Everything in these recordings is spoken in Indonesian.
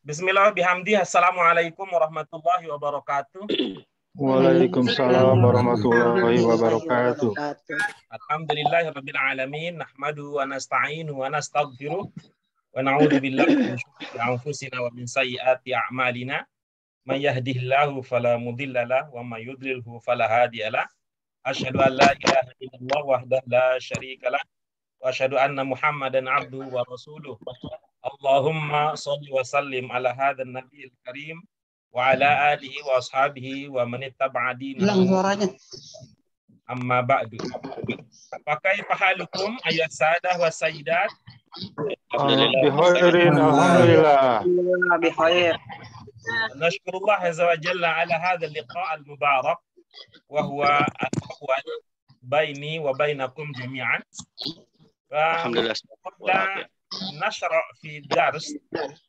Bismillah bihamdi. Assalamualaikum warahmatullahi wabarakatuh. Waalaikumsalam warahmatullahi wabarakatuh. Alhamdulillahirabbil alamin. Nahmadu wa nasta'inu wa nastaghfiruh wa na'udzu billahi min syururi anfusina wa min sayyiati a'malina. May yahdihillahu fala mudhillalah wa may yudlilhu fala hadiyalah. Asyhadu an la ilaha illallah wahdahu la syarikalah wa asyhadu anna Muhammadan abduhu wa rasuluh. Allahumma shalli wa sallim ala hadzal nabiyil karim wa ala alihi wa ashabihi wa man ittaba'a dinahu. Amma ba'du. Fa kaifa halukum ayat sadah wa sayyidat? Bihairin, alhamdulillah. بخير. Nashkurullah azza wa jalla ala hadzal liqa' al-mubarak wa huwa al-awwal baini wa bainakum jami'an. Alhamdulillah. نشرع في الدرس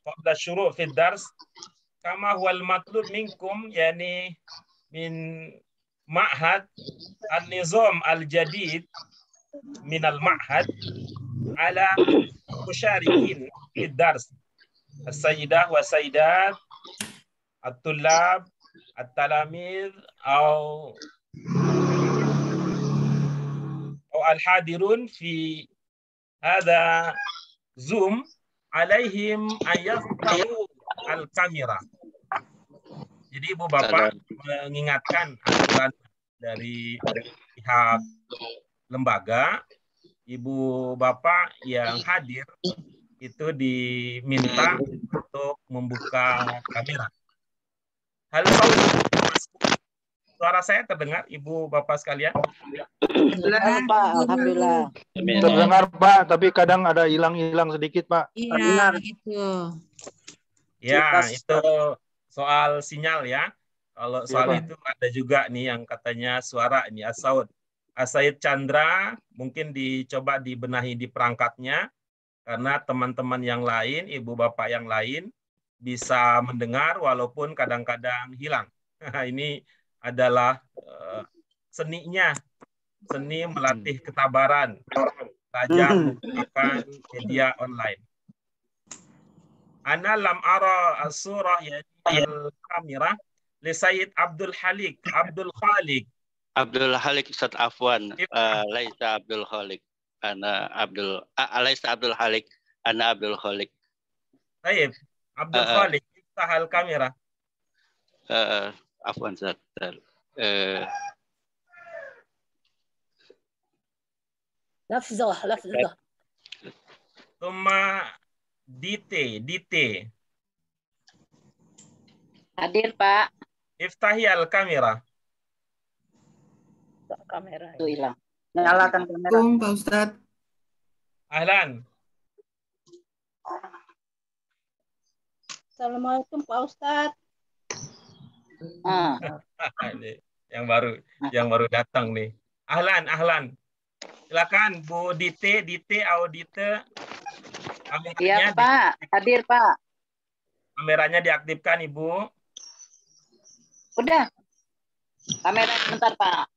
قبل الشروع في الدرس كما هو المطلوب منكم يعني من معهد النظام الجديد من المعهد على المشاركين في الدرس السيدات والسيدات الطلاب التلاميذ أو الحاضرون في هذا Zoom alaihim ayaftahu al-kamera. Jadi Ibu Bapak mengingatkan aturan dari pihak lembaga, Ibu Bapak yang hadir itu diminta untuk membuka kamera. Halo, suara saya terdengar Ibu Bapak sekalian? Alhamdulillah. Terdengar Pak, tapi kadang ada hilang-hilang sedikit Pak. Iya, itu. Ya, itu soal sinyal ya. Kalau soal Pak. itu ada juga nih yang katanya suara ini Asaid Chandra mungkin dicoba dibenahi di perangkatnya karena teman-teman yang lain, Ibu Bapak yang lain bisa mendengar walaupun kadang-kadang hilang. Ini adalah seni melatih ketabaran, belajar menggunakan media online. Ana lam ara as-surah yani al-kamera li Sayyid Abdul Khalik. Abdul Khalik Ustaz Afwan, laisa Abdul Khalik. Laisa Abdul Khalik, ana Abdul Khalik. Baik, Abdul Khalik, iftah al-kamera. Afwan Ustaz. Lafzah. Tuma Dite. Hadir Pak. Iftahi al-kamera. Kamera itu hilang. Nyalakan kamera. Pak Ustadz. Ahlan. Assalamualaikum Pak Ustadz. Ini yang baru datang nih. Ahlan. Silakan Bu Dite atau Dite. Iya Pak, hadir Pak. Kameranya diaktifkan Ibu. Udah. Kamera sebentar Pak.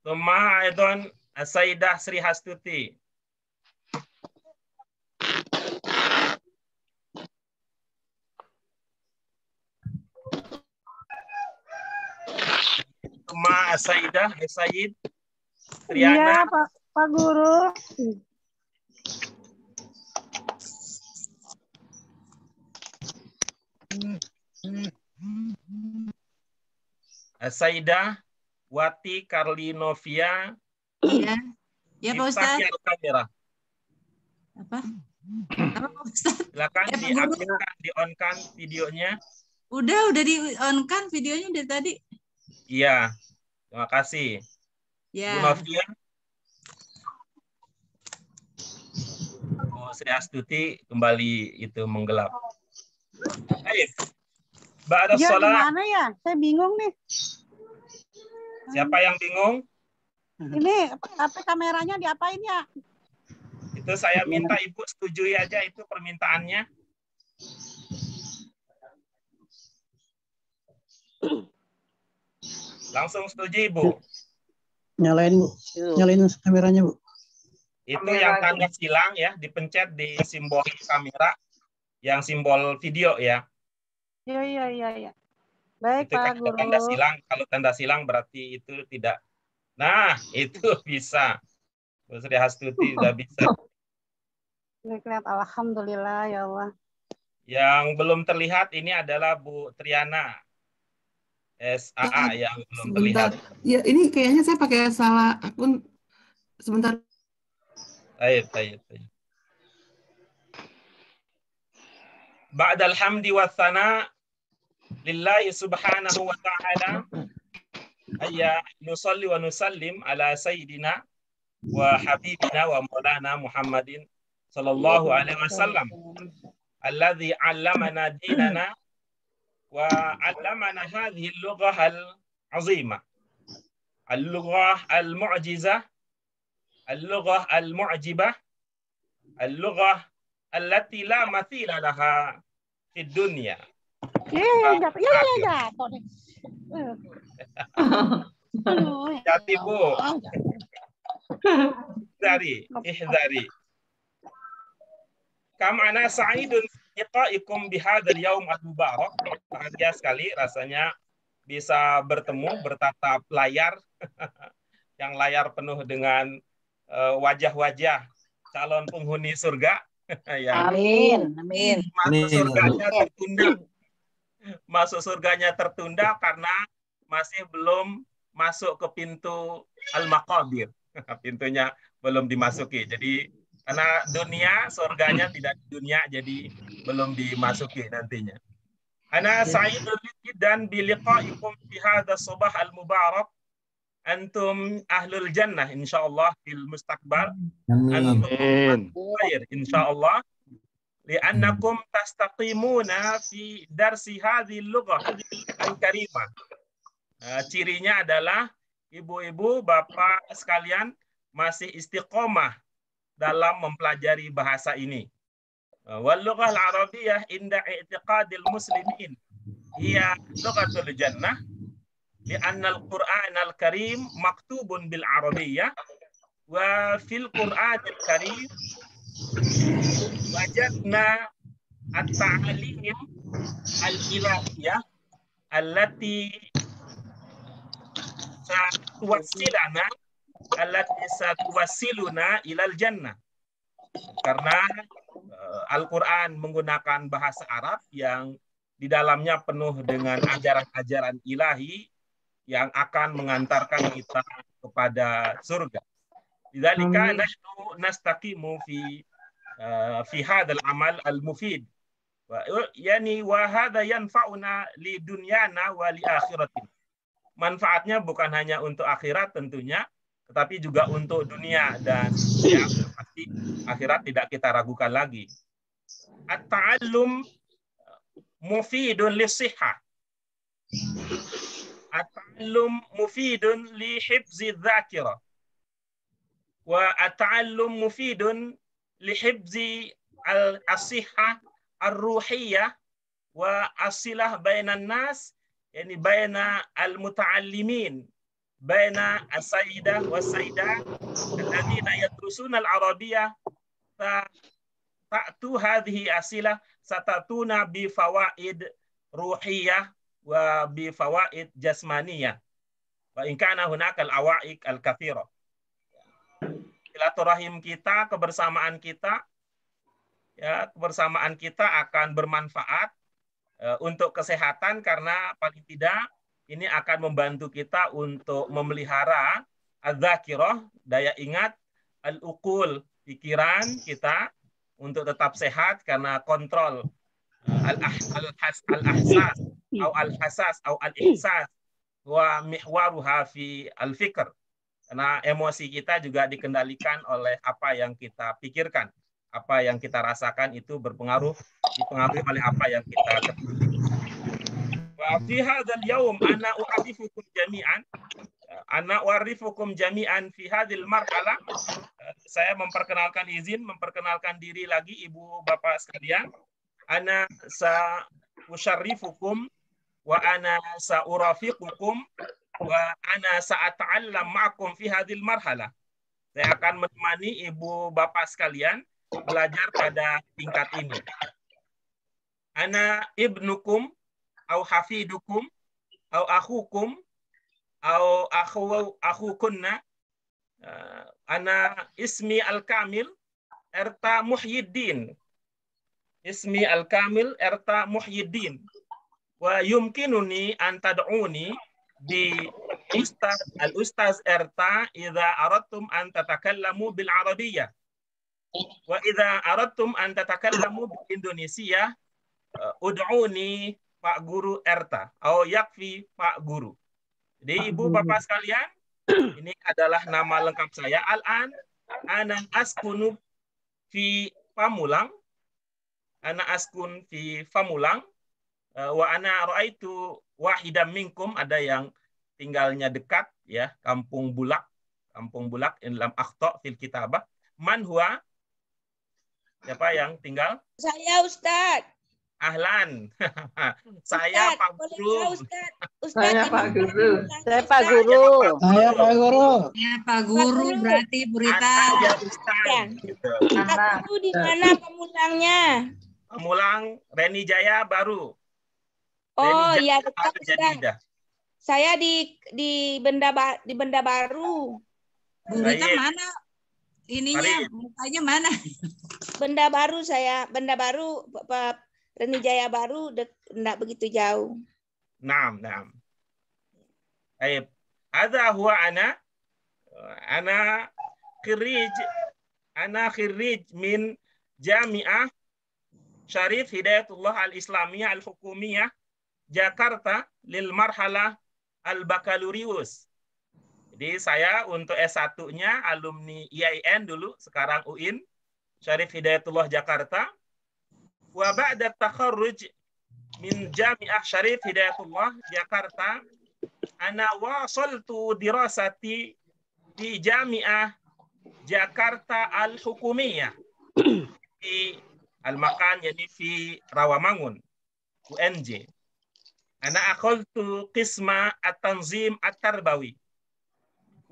Tuma Aidon Sayyidah Sri Hastuti. Tuma Sayyidah Sayyid Triana. Iya Pak Guru. Sayyidah Wati Karlinovia. Iya. Ya Pak Ustadz. Iftahil kamera. Apa Pak Ustadz? Silakan diaktifkan, di-on-kan videonya. Udah di-on-kan videonya dari tadi. Iya. Terima kasih. Ya. Bu Novia. Bu Sri Astuti kembali itu menggelap. Baik. Ba'da Ya sholat. gimana ya? Saya bingung nih. Siapa yang bingung? Ini apa kameranya diapain ya? Itu saya minta Ibu setujui aja itu permintaannya. Langsung setuju Ibu. Nyalain Bu. Nyalain kameranya Bu. Itu yang tanda silang ya, dipencet di simbol kamera. yang simbol video ya. Iya. Baik, Itu kan Pak ada tanda Guru. silang. Kalau tanda silang berarti itu tidak. Nah, itu bisa. Bu Sri Hastuti sudah bisa. Lihat, alhamdulillah ya Allah. Yang belum terlihat ini adalah Bu Triana SAA yang belum terlihat. Sebentar. Ya, ini kayaknya saya pakai salah akun. Sebentar. Baik. Ba'dal hamdi wa thana lillahi subhanahu wa ta'ala ayya nusalli wa nusallim ala sayyidina wa habibina wa maulana Muhammadin sallallahu alaihi wasallam alladhi 'allamana dinana wa 'allamana hadhihi al-lughah al-'azimah al-lughah al-mu'jizah al-lughah al-mu'jibah al-lughah allati la mathila laha fid dunya. Ya, jatuh deh. Jati Bu. Ihzari. Kam ana sa'idun liqa'ikum bihadzal yaum al-mubarak. Bahagia sekali rasanya bisa bertemu bertatap layar yang layar penuh dengan wajah-wajah calon penghuni surga. Ya. Amin. Masuk surganya tertunda karena masih belum masuk ke pintu al-maqabir. Pintunya belum dimasuki. Jadi karena dunia, surganya tidak di dunia, jadi belum dimasuki nantinya. Ana sa'idun jiddan bi liqa'ikum fi hadha subah al-mubarak. Antum ahlul jannah insyaallah fil mustaqbal. Antum khair insyaallah. Li'annakum tastaqimuna fi darsi hadhihi al-lughah al-karimah. Cirinya adalah ibu-ibu, bapak sekalian masih istiqomah dalam mempelajari bahasa ini. Wal lughah al-arabiyyah inda i'tiqadil muslimin hiya lughatul jannah li'anna al-Qur'an al-Karim maktubun bil arabiyyah wa fil Qur'an al-Karim wajadna at-ta'alim al-ilahiyah allati satuwassiluna ilal jannah. Karena Al-Quran menggunakan bahasa Arab yang di dalamnya penuh dengan ajaran-ajaran ilahi yang akan mengantarkan kita kepada surga. Lidzalika nahnu nastaqimu fi hadzal amal al-mufid. Yani wa hadza yanfa'una li dunyana wa li akhiratina. Manfaatnya bukan hanya untuk akhirat tentunya, tetapi juga untuk dunia dan yang pasti akhirat tidak kita ragukan lagi. At-ta'allum mufidun lis-sihhah. At-ta'allum mufidun li hifzi dzakirah. Wa at-ta'allum mufidun li hifzi as-sihhah ar-ruhiyyah wa as-silah bainan nas, yani baina al-muta'allimin baina as-sayyidah was-sayyidat alladziina yadrusuna al-arabiyyah ta'tu hadhihi asilah satatuna bi fawaid ruhiyyah wa bi fawaid jasmaniyah wa in kana hunaka al-awaiq al-katsira. Silaturahim kita, kebersamaan kita akan bermanfaat untuk kesehatan karena paling tidak ini akan membantu kita untuk memelihara az-zakirah, daya ingat, al-uqul, pikiran kita untuk tetap sehat karena kontrol al-ahsas atau al-hasas atau al-ihsas wa mihwaruha fi al-fikr. Karena emosi kita juga dikendalikan oleh apa yang kita pikirkan. Apa yang kita rasakan itu dipengaruhi oleh apa yang kita ketahui. Wa fi hadzal yaum ana u'arifukum jami'an fi hadzal marhalah. Saya memperkenalkan diri lagi ibu bapak sekalian. Ana usharrifukum wa ana urafiqukum wa ana sa'ata'allam ma'akum fi hadzal marhalah. Saya akan menemani ibu bapak sekalian belajar pada tingkat ini. ana ibnukum au hafidukum au akhukum au akhukunna. Ana ismi al-kamil Erta Muhyiddin. Ismi al-kamil Erta Muhyiddin. Wa yumkinuni an tad'uni bi al-ustaz Erta idza aradtum an tatakallamu bil Arabiyyah. Wa idza aradtum an tatakallamu bil Indonesia ud'uni Pak Guru Erta atau yakfi Pak Guru. Jadi Ibu Bapak sekalian, ini adalah nama lengkap saya. Al-an ana askunu fi Pamulang. Ana askun fi Pamulang. Wa ana ra'aitu wahidan minkum, ada yang tinggalnya dekat ya, Kampung Bulak. Kampung Bulak in lam akhta fil kitabah. Man huwa? Siapa yang tinggal? Saya, Ustaz. Ahlan. Saya Ustaz, Pak Guru. Saya Pak Guru. Saya Pak Guru. Saya Pak Guru. Ya Pak Guru berarti Burita. Ya, Ustaz. Gitu. Pak Guru di mana Pamulangnya? Pamulang Reni Jaya baru. Oh Reni iya Jaya dekat baru jadi Ustaz. dah. Saya di Benda Baru. Burita Baik. mana? Ininya mukanya mana? Benda Baru saya. Benda Baru Pak Reni Jaya Baru enggak begitu jauh. Naam. Baik. Hadza huwa ana khirij min Jami'ah Syarif Hidayatullah Al-Islamiyah Al-Hukumiyah Jakarta lil marhalah al-bakalurius. Jadi saya untuk S1-nya alumni IAIN dulu, sekarang UIN, Syarif Hidayatullah Jakarta. Wa ba'da takharruj min Jami'ah Syarif Hidayatullah Jakarta, ana wasaltu dirasati di Jami'ah Jakarta Al-Hukumiyah di Al-Makan, yani fi Rawamangun, UNJ. Ana akhadtu qisma at-tanzim at-tarbawi.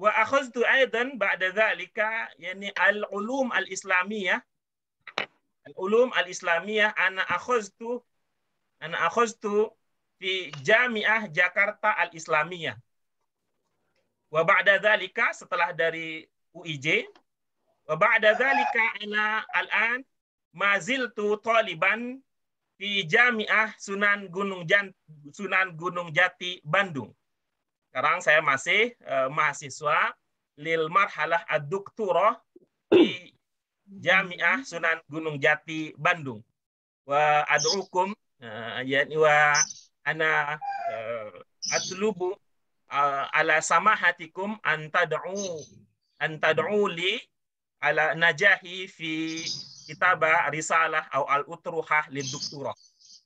Wa akhadtu aidan ba'da dhalika yani al-ulum al-islamiyah. Al-ulum al-islamiyah ana akhadtu fi Jami'ah Jakarta Al-Islamiyah. Wa ba'da dhalika, setelah dari UIJ, wa ba'da dhalika ana al-an maziltu taliban di Jami'ah Sunan Gunung Jati Bandung. Sekarang saya masih mahasiswa lil marhalah ad-doktorah di Jami'ah Sunan Gunung Jati Bandung. Wa ad'ukum yani wa ana atlubu ala samahatikum an tad'u li ala najahi fi kitaba risalah atau al-utruhah lid-doktorah.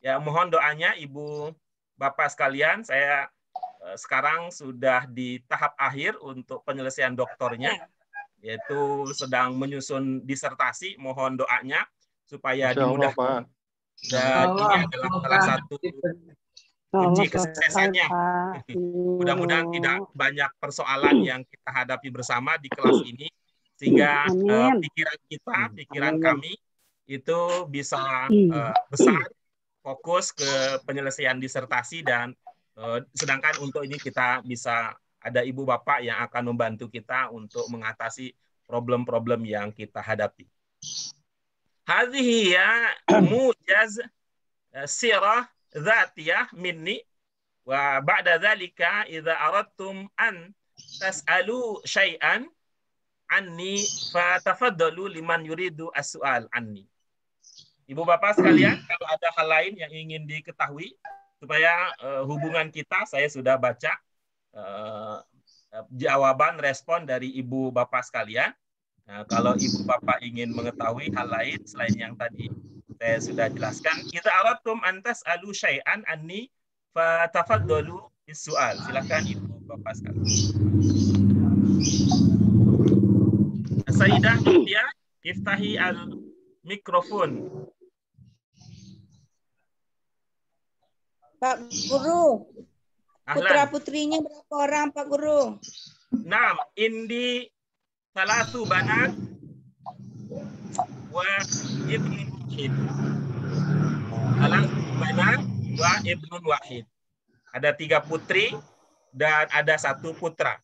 Ya, mohon doanya Ibu Bapak sekalian, saya sekarang sudah di tahap akhir untuk penyelesaian doktornya, yaitu sedang menyusun disertasi. Mohon doanya supaya dimudahkan. Dan ini adalah salah satu kunci kesuksesannya. Mudah-mudahan tidak banyak persoalan yang kita hadapi bersama di kelas ini, sehingga pikiran kami itu bisa besar, fokus ke penyelesaian disertasi, dan sedangkan untuk ini kita bisa ada Ibu Bapak yang akan membantu kita untuk mengatasi problem-problem yang kita hadapi. Hadhihi ya mujaz sirah dzatiyah minni, wa ba'da dzalika idza aradtum an tas'alu syai'an anni fatafaddalu liman yuridu as-su'al anni. Ibu Bapak sekalian, kalau ada hal lain yang ingin diketahui supaya hubungan kita, saya sudah baca jawaban respon dari Ibu Bapak sekalian. Nah, kalau Ibu Bapak ingin mengetahui hal lain selain yang tadi saya sudah jelaskan, idza aradtum an tas'alu syai'an anni fatafaddalu bis-su'al. Silakan Ibu Bapak sekalian. Sayyidah Mutia, iftahi al-mikrofon. Pak Guru, putra-putrinya berapa orang Pak Guru? 6, indi salatu banat wa ibni muhid. Salah banat wa ibnun wahid. Ada 3 putri dan ada 1 putra.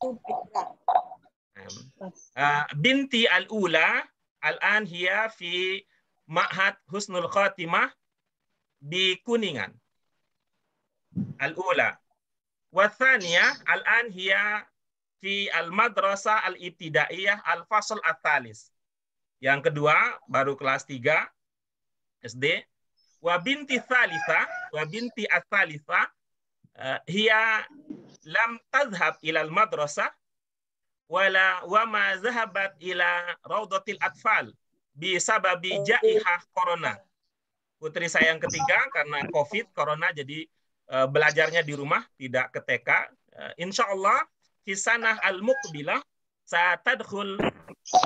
Binti al-ula al-an hiya fi Ma'had Husnul Khatimah di Kuningan. Al-ula. Wa thaniyah al-an hiya fi al-madrasah al-ibtidaiyah al-fasl at-talis. Yang kedua baru kelas 3 SD. Wa binti thalitha wa binti ats-tsalitsah hiya lam tadhhab ila al-madrasah wala wa ma zahabat ila raudatil atfal bi sababi jaihah corona. Putri saya yang ketiga karena Covid corona jadi belajarnya di rumah, tidak ke TK. Insyaallah fi sanah al-muqbilah satadkhul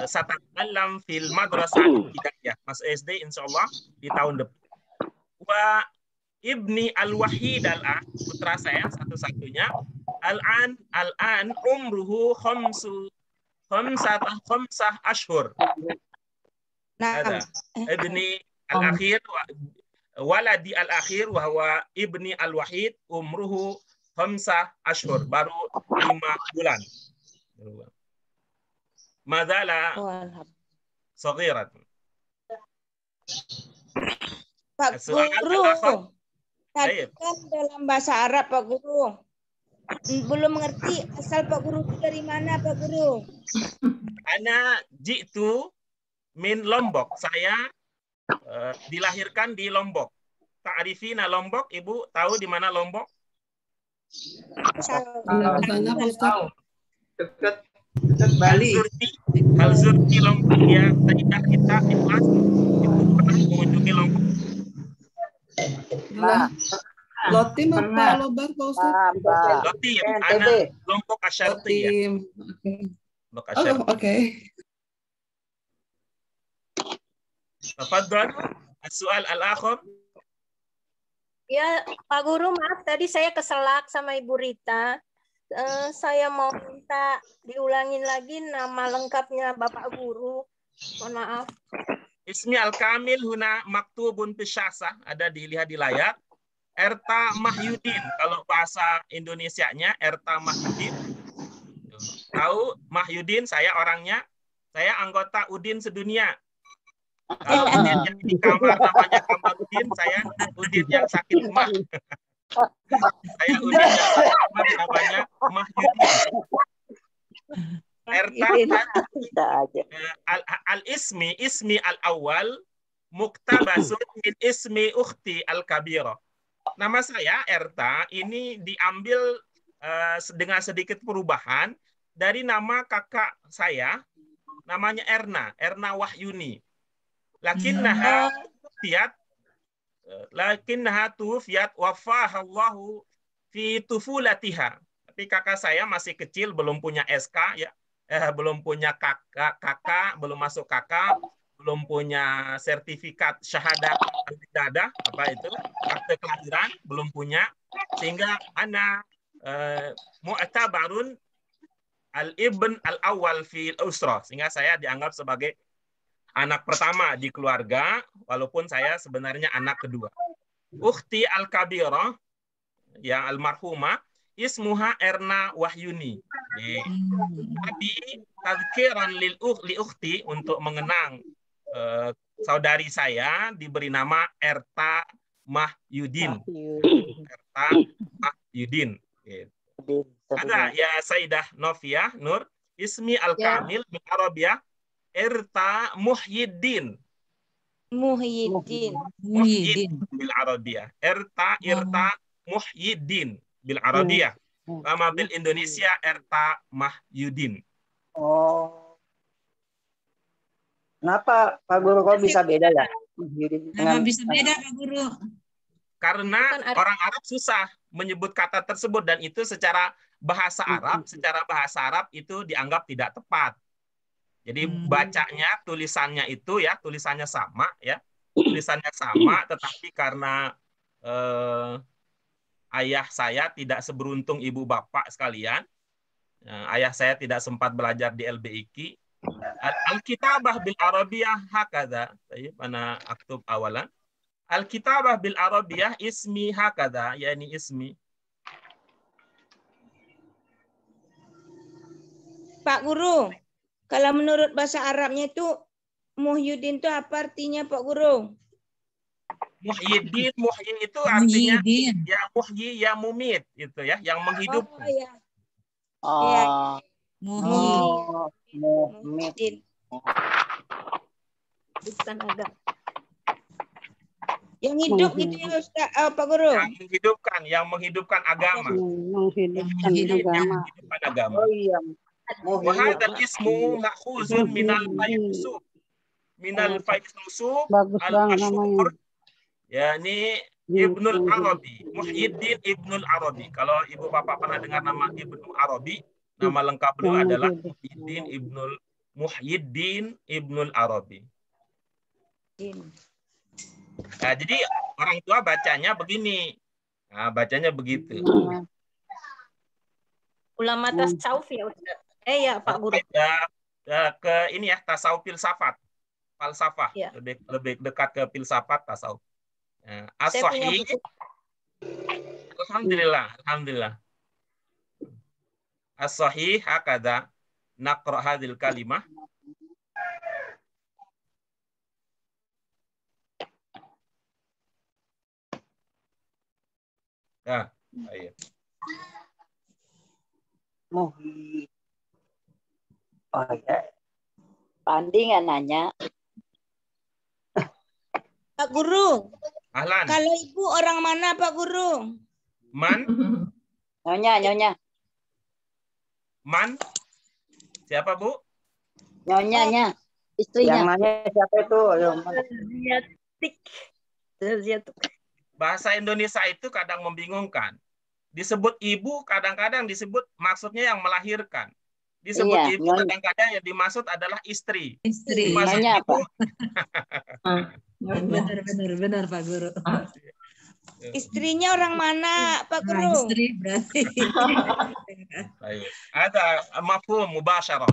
sata'allam fil madrasah ibtidaiyah. Mas SD insyaallah di tahun depan. Wa ibni al-wahid al-an, putra saya satu-satunya, al-an umruhu khamsah ashhur. Ada ibni al-akhir waladi al-akhir wa huwa ibni al-wahid umruhu khamsah ashhur, baru 5 bulan. Madala saghirat. Pak Guru, tadi kan dalam bahasa Arab Pak Guru. Belum mengerti asal Pak Guru dari mana Pak Guru? Ana jitu min Lombok. Saya dilahirkan di Lombok. Ta'rifina Lombok, Ibu tahu di mana Lombok? Dekat Bali. Hal Zurti Lombok ya, Sayyidah kita ikhlas itu pernah mengunjungi Lombok. Lotim apa Lobar Pak Ustaz? Lotim, anak Lombok Asyarti ya. Lombok Asyarti. Oke. Tafadhal, soal al-akhir. Ya, Pak Guru, maaf tadi saya keselak sama Ibu Rita. Saya mau minta diulangin lagi nama lengkapnya Bapak Guru. Mohon maaf. Ismi al-kamil huna maktubun fisyasah, ada dilihat di layar. Erta Mahyudin, kalau bahasa Indonesianya Erta Mahyudin. Tahu Mahyudin, saya orangnya, saya anggota Udin sedunia. Kalau Udin yang di kamar namanya Kamarudin, saya Udin yang sakit mah. Saya Udin yang sakit mah namanya Mahyudin. Erta ismi al-awwal muktabasun min ismi ukhti al-kabira. Nama saya Erta ini diambil dengan sedikit perubahan dari nama kakak saya, namanya Erna Wahyuni. Lakinnaha tufiyat wafahallahu fi tufulatiha. Tapi kakak saya masih kecil, belum punya SK ya. Belum punya kakak, belum masuk kakak, belum punya sertifikat syahadat al-wiladah, apa itu, akte kelahiran, belum punya, sehingga ana mu'tabarun al-ibn al-awwal fil usra, sehingga saya dianggap sebagai anak pertama di keluarga, walaupun saya sebenarnya anak kedua. Ukhti al-kabirah, yang almarhumah, ismuha Erna Wahyuni. Tapi tazkiran li ukhti, untuk mengenang saudari saya, diberi nama Erta Mahyudin. Erta Mahyudin. Ada ya Sayyidah Novia Nur, ismi al-kamil bil Arabiyah Erta Muhyiddin. Muhyiddin bil Arabiyah. Erta Muhyiddin bil Arabiyah. Sama bil Indonesia Erta Mahyudin. Oh. Kenapa Pak Guru kok bisa beda ya? Kenapa bisa beda Pak Guru? Karena orang Arab susah menyebut kata tersebut, dan itu secara bahasa Arab itu dianggap tidak tepat. Jadi bacanya, tulisannya itu ya, tulisannya sama ya. Tulisannya sama, tetapi karena ayah saya tidak seberuntung ibu bapak sekalian. Ayah saya tidak sempat belajar di LBIQ. Al-kitabah bil Arabiyah hakadha. Mana aktub awalan. Al-kitabah bil Arabiyah ismi hakada, yakni ismi. Pak Guru, kalau menurut bahasa Arabnya itu Muhyiddin itu apa artinya Pak Guru? Muhyiddin, muhyi itu artinya ya muhyi ya mumit itu ya, yang menghidupkan. Oh ya. Oh. Muhyiddin. Bukan agak. Yang hidup gitu ya Ustaz, Pak Guru? Yang menghidupkan agama. Menghidupkan agama. Oh iya. Wa hadzal ismu ma'khuzun minal fayusub. Minal fayusub al-masyhur. Yani Ibnul Arabi, Muhyiddin Ibnul Arabi. Kalau Ibu Bapak pernah dengar nama Ibnul Arabi, nama lengkap beliau adalah Muhyiddin Ibnul Arabi. Nah, jadi orang tua bacanya begini. Nah, bacanya begitu. Ulama tasawuf ya Ustaz. Ya Pak Guru. Ke ini ya, tasawuf filsafat. Falsafah. Ya. Lebih dekat ke filsafat tasawuf. Nah, as-sahih. Alhamdulillah. As-sahih hakadha naqra hadhil kalimah. Ya, ayo. Muhyi. Oh ya. Pandi nggak nanya. Pak Guru. Ahlan. Kalau ibu orang mana Pak Guru? Man. Nyonya. Man. Siapa Bu? Nyonyanya. Istrinya. Yang nanya siapa itu? Bahasa Indonesia itu kadang membingungkan. Disebut ibu, kadang-kadang disebut maksudnya yang melahirkan. Disebut ibu, kadang-kadang yang dimaksud adalah istri. Nyonya apa? Benar Pak Guru. Istrinya orang mana Pak Guru? Istri berarti. Ada mafhum mubasyarah.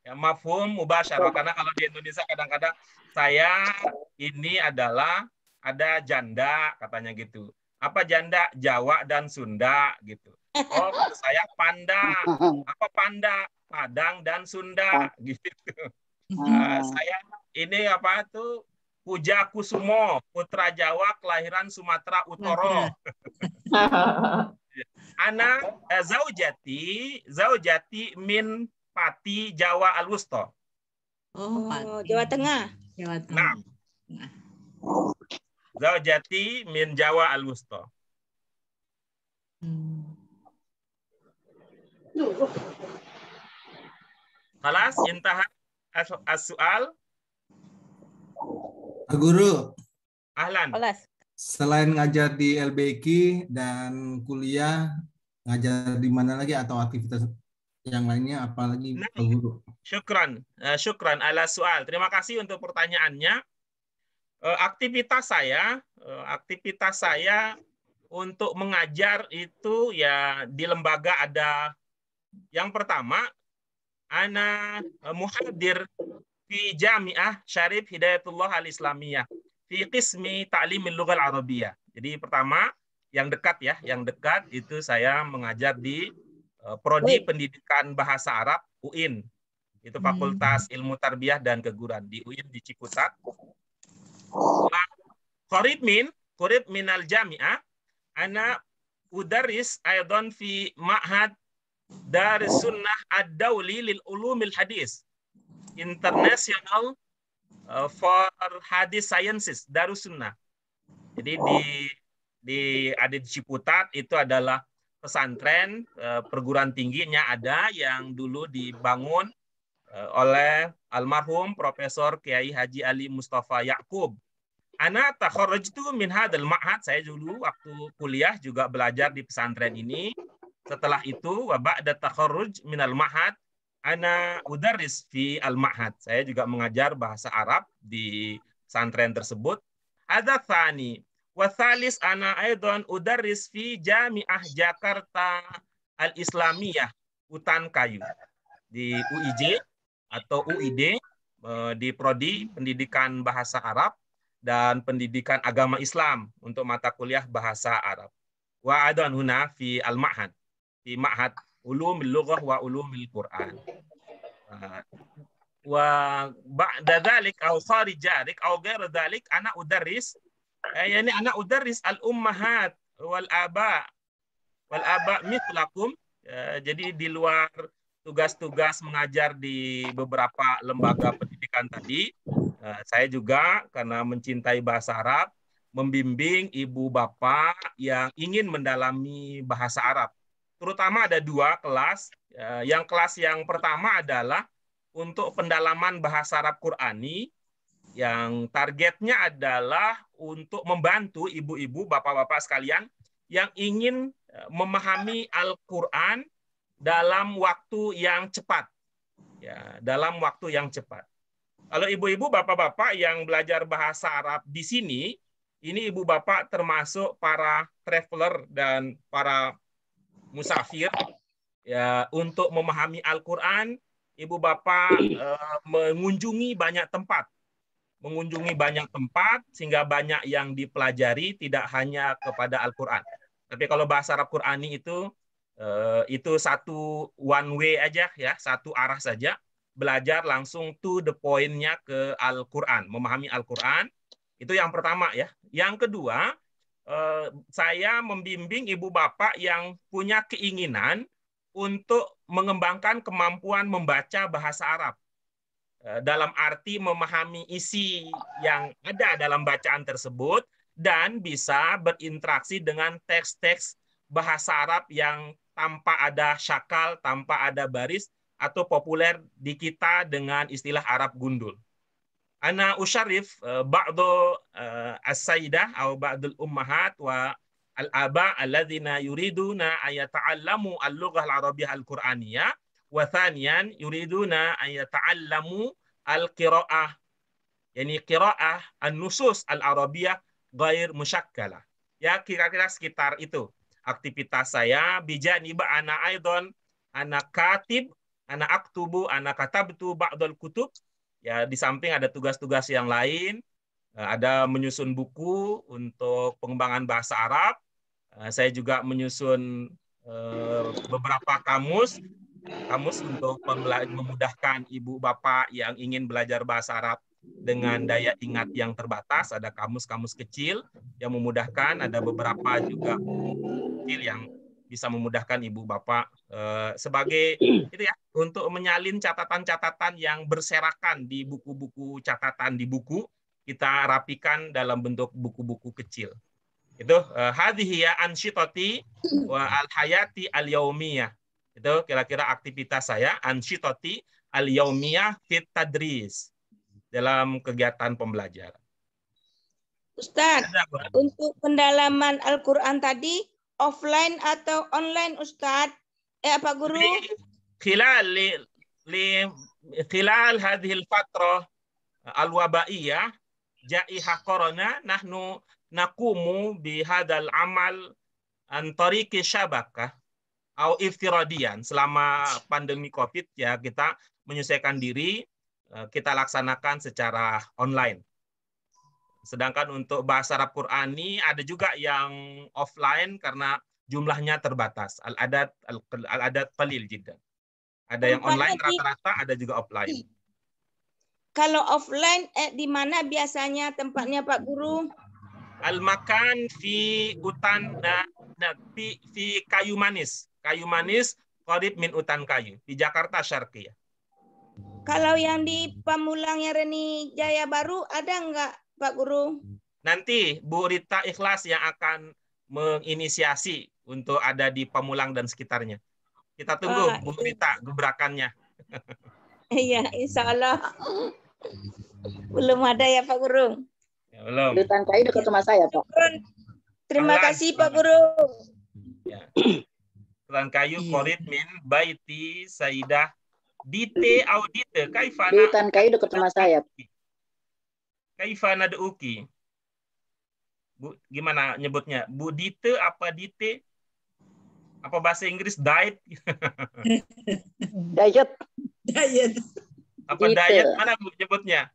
Ya, mafhum mubasyarah. Karena kalau di Indonesia kadang-kadang saya ini adalah ada janda katanya gitu. Apa janda? Jawa dan Sunda gitu. Oh, saya Panda. Apa Panda? Padang dan Sunda gitu. Saya ini apa tuh? Puja Kusumo, putra Jawa kelahiran Sumatera Utara. Ana zaujati min Pati Jawa Al-Wusta. Oh, Jawa Tengah. Nah. Zaujati min Jawa Al-Wusta. Khalas, intaha as-su'al. Pak Guru. Ahlan. Selain ngajar di LBQ dan kuliah, ngajar di mana lagi atau aktivitas yang lainnya apalagi Pak Guru? Syukran ala soal. Terima kasih untuk pertanyaannya. Aktivitas saya untuk mengajar itu ya di lembaga ada yang pertama ana muhadir fi Jami'ah Syarif Hidayatullah Al-Islamiyah fi qismi ta'limil lughal arabiyyah. Jadi pertama yang dekat itu saya mengajar di prodi pendidikan bahasa Arab UIN. Itu Fakultas Ilmu Tarbiyah dan Keguruan di UIN di Ciputat. Qarib min al-jami'ah ana udaris aidan fi ma'had Darus Sunnah Ad-Dawli lil Ulumil Hadis. International for Hadis Sciences Darus Sunnah. Jadi ada di Ciputat itu adalah pesantren perguruan tingginya ada yang dulu dibangun oleh almarhum Profesor Kiai Haji Ali Mustafa Yaqub. Ana takharrajtu min hadzal ma'had. Saya dulu waktu kuliah juga belajar di pesantren ini. Setelah itu wa ba'da takharruj minal ma'had ana udarris fi al-ma'had. Saya juga mengajar bahasa Arab di pesantren tersebut. Ada tsani wa tsalis ana aidan udarris fi Jami'ah Jakarta Al-Islamiyah Utan Kayu di UIJ atau UID di prodi pendidikan bahasa Arab dan pendidikan agama Islam untuk mata kuliah bahasa Arab. Wa adan huna fi al-ma'had, fi ma'had ulumil lughah wa ulumil Quran. Wa ba'da dzalik aw kharij dzalik aw ghair dzalik ana udarris, yani ana udarris al-ummahat wal aba mithlakum. Jadi di luar tugas-tugas mengajar di beberapa lembaga pendidikan tadi, saya juga karena mencintai bahasa Arab, membimbing ibu bapak yang ingin mendalami bahasa Arab. Terutama ada 2 kelas. Yang kelas yang pertama adalah untuk pendalaman bahasa Arab Qur'ani, yang targetnya adalah untuk membantu ibu-ibu, bapak-bapak sekalian yang ingin memahami Al-Quran dalam waktu yang cepat. Ya, dalam waktu yang cepat. Kalau ibu-ibu, bapak-bapak yang belajar bahasa Arab di sini, ini ibu bapak termasuk para traveler dan para musafir, ya, untuk memahami Al-Quran, ibu bapak mengunjungi banyak tempat. Sehingga banyak yang dipelajari, tidak hanya kepada Al-Quran. Tapi kalau bahasa Arab Qur'ani itu satu one way aja, ya, satu arah saja, belajar langsung to the point-nya ke Al-Quran, memahami Al-Quran. Itu yang pertama, ya. Yang kedua, saya membimbing ibu bapak yang punya keinginan untuk mengembangkan kemampuan membaca bahasa Arab. Dalam arti memahami isi yang ada dalam bacaan tersebut dan bisa berinteraksi dengan teks-teks bahasa Arab yang tanpa ada syakal, tanpa ada baris, atau populer di kita dengan istilah Arab gundul. Ana usyarif ba'du as-sayyidah atau ba'dul ummahat wa al-aba alladzina yuriduna ayata'allamu al-lughah al-arabiyyah al-qur'aniyah wa thaniyan yuriduna ayata'allamu al-qira'ah, yani qira'ah an-nusus al-arabiyyah ghair musyakkalah. Ya, kira-kira sekitar itu aktivitas saya. Bijaniba ana aidon ana katib, ana aktubu, ana katabtu ba'dal kutub. Ya, di samping ada tugas-tugas yang lain, ada menyusun buku untuk pengembangan bahasa Arab. Saya juga menyusun beberapa kamus untuk memudahkan ibu bapak yang ingin belajar bahasa Arab dengan daya ingat yang terbatas. Ada kamus-kamus kecil yang memudahkan, ada beberapa juga kecil yang bisa memudahkan ibu bapak sebagai itu, ya, untuk menyalin catatan-catatan yang berserakan di buku-buku catatan di buku, kita rapikan dalam bentuk buku-buku kecil. Itu hadhihi ansyitati wa al-hayati al-yaumiyah. Itu kira-kira aktivitas saya, ansyitati al-yaumiyah fit tadris, dalam kegiatan pembelajaran. Ustadz, untuk pendalaman Al-Quran tadi offline atau online, Ustadz? Pak Guru? Khilal hadhil fatrah al-wabaiyah ja'iha korona nahnu nakumu bihadal amal an tariqi syabakah atau iftiradian. Selama pandemi COVID, ya, kita menyesuaikan diri, kita laksanakan secara online. Sedangkan untuk bahasa Arab Qur'ani ada juga yang offline karena jumlahnya terbatas. Al-adat qalil jiddan. Ada yang online rata-rata, ada juga offline. Kalau offline di mana biasanya tempatnya, Pak Guru? Al-makan fi utan fi Kayu Manis. Kayu Manis qarib min Utan Kayu di Jakarta Syarqiyah. Kalau yang di Pamulangnya Reni Jaya Baru ada enggak, Pak Guru? Nanti Bu Rita Ikhlas yang akan menginisiasi untuk ada di Pamulang dan sekitarnya. Kita tunggu Bu Rita gebrakannya. Iya, insya Allah. Belum ada ya, Pak Guru? Ya, belum. Di Utan Kayu dekat rumah saya, Pak. Terima kasih, Pak Guru. Ya. Utan Kayu Qorid min Baiti Sayyidah Dite Audite Kaifana. Di Utan Kayu dekat rumah saya. Kaifana Deuki. Bu, gimana nyebutnya? Bu Dite apa Dite? Apa bahasa Inggris diet? Diet. Apa diet? Mana Bu nyebutnya?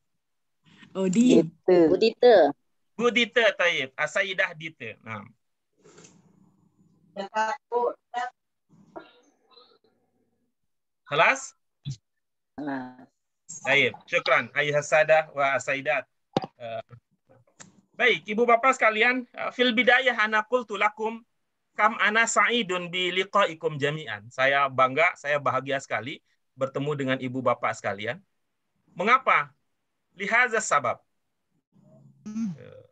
Odi. Bu Dite. Bu Dite, taib. Asaidah Dite. Nah. Kelas? Baik, syukran. Ayuhas sadah wa asaidat. Baik, Ibu Bapak sekalian, fil bidayah ana qultu lakum kam ana sa'idun bi liqa'ikum jami'an. Saya bangga, saya bahagia sekali bertemu dengan Ibu Bapak sekalian. Mengapa? Lihazas sabab.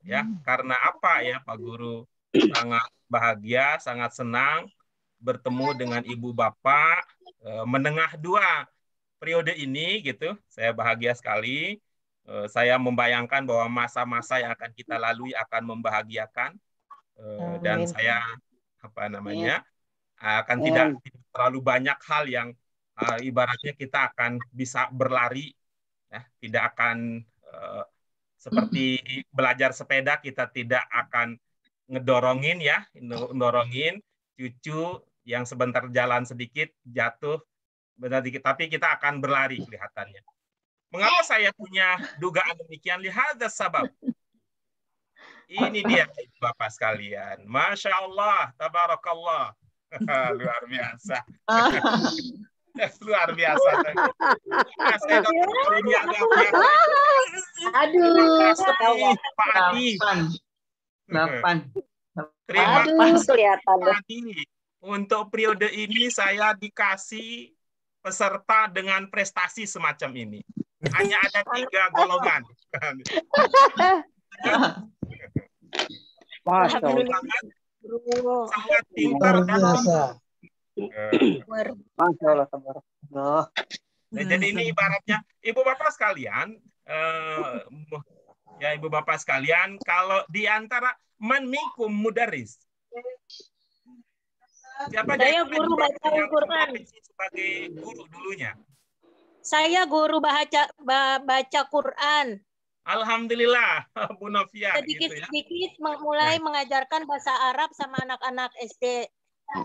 Ya, karena apa ya Pak Guru? Sangat bahagia, sangat senang bertemu dengan Ibu Bapak menengah dua periode ini gitu. Saya bahagia sekali. Saya membayangkan bahwa masa-masa yang akan kita lalui akan membahagiakan dan saya akan tidak terlalu banyak hal yang ibaratnya kita akan bisa berlari, ya, tidak akan seperti belajar sepeda kita tidak akan ngedorongin ya, ngedorongin cucu yang sebentar jalan sedikit jatuh benar dikit, tapi kita akan berlari kelihatannya. Mengapa saya punya dugaan demikian? Lihat sabab. Ini dia Bapak sekalian. Masya Allah, tabarakallah. Luar biasa. Luar biasa. Aduh, Pak Adi. 8. Terima kasih kelihatan. Pak Adi. Untuk periode ini saya dikasih peserta dengan prestasi semacam ini. Hanya ada 3 golongan. Sangat pintar dan Masya Allah. jadi ini ibaratnya Ibu Bapak sekalian, ya Ibu Bapak sekalian, kalau di antara man minkum mudaris, siapa Saya guru baca Al-Quran. Sebagai guru dulunya. Saya guru baca Quran. Alhamdulillah, Bu Novia. Sedikit-sedikit mulai mengajarkan bahasa Arab sama anak-anak SD.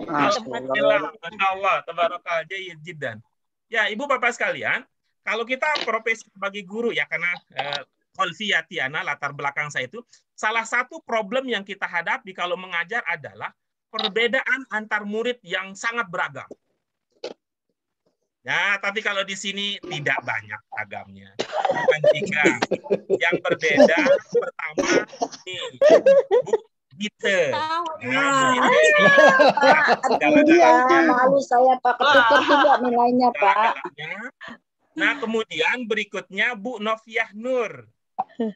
Alhamdulillah, Masya Allah, tabarakallah, jayyid jiddan. Ya, Ibu Bapak sekalian, kalau kita profesi sebagai guru ya, karena Kolfiyatiana, latar belakang saya itu, salah satu problem yang kita hadapi kalau mengajar adalah perbedaan antar murid yang sangat beragam. Ya, tapi kalau di sini tidak banyak agamnya. Bukan 3. Yang berbeda pertama nih, Bu Dite. Malu saya Pak, ketukar juga nilainya Pak. Nah, kemudian berikutnya Bu Noviah Nur.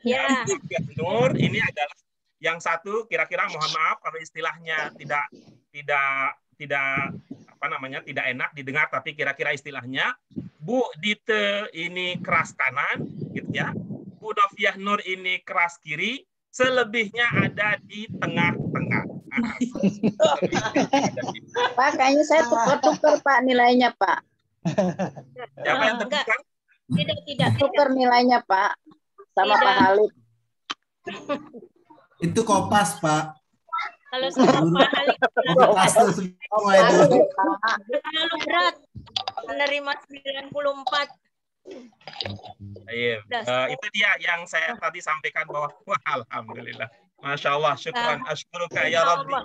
Ya. Bu Noviah Nur ini adalah yang satu, kira-kira mohon maaf kalau istilahnya tidak tidak enak didengar, tapi kira-kira istilahnya Bu Dite ini keras kanan gitu ya. Bu Noviah Nur ini keras kiri, selebihnya ada di tengah-tengah. Pak, kayaknya saya tukar-tukar Pak nilainya Pak. Siapa yang tertukar? Tidak. Tukar nilainya Pak sama Pak Halid. Itu Kopas, Pak. Kalau sama Pak Halid terlalu berat menerima 94. Iya, itu dia yang saya tadi sampaikan bahwa wah, alhamdulillah, Masya Allah, syukran, asykuruka ya Rabbi.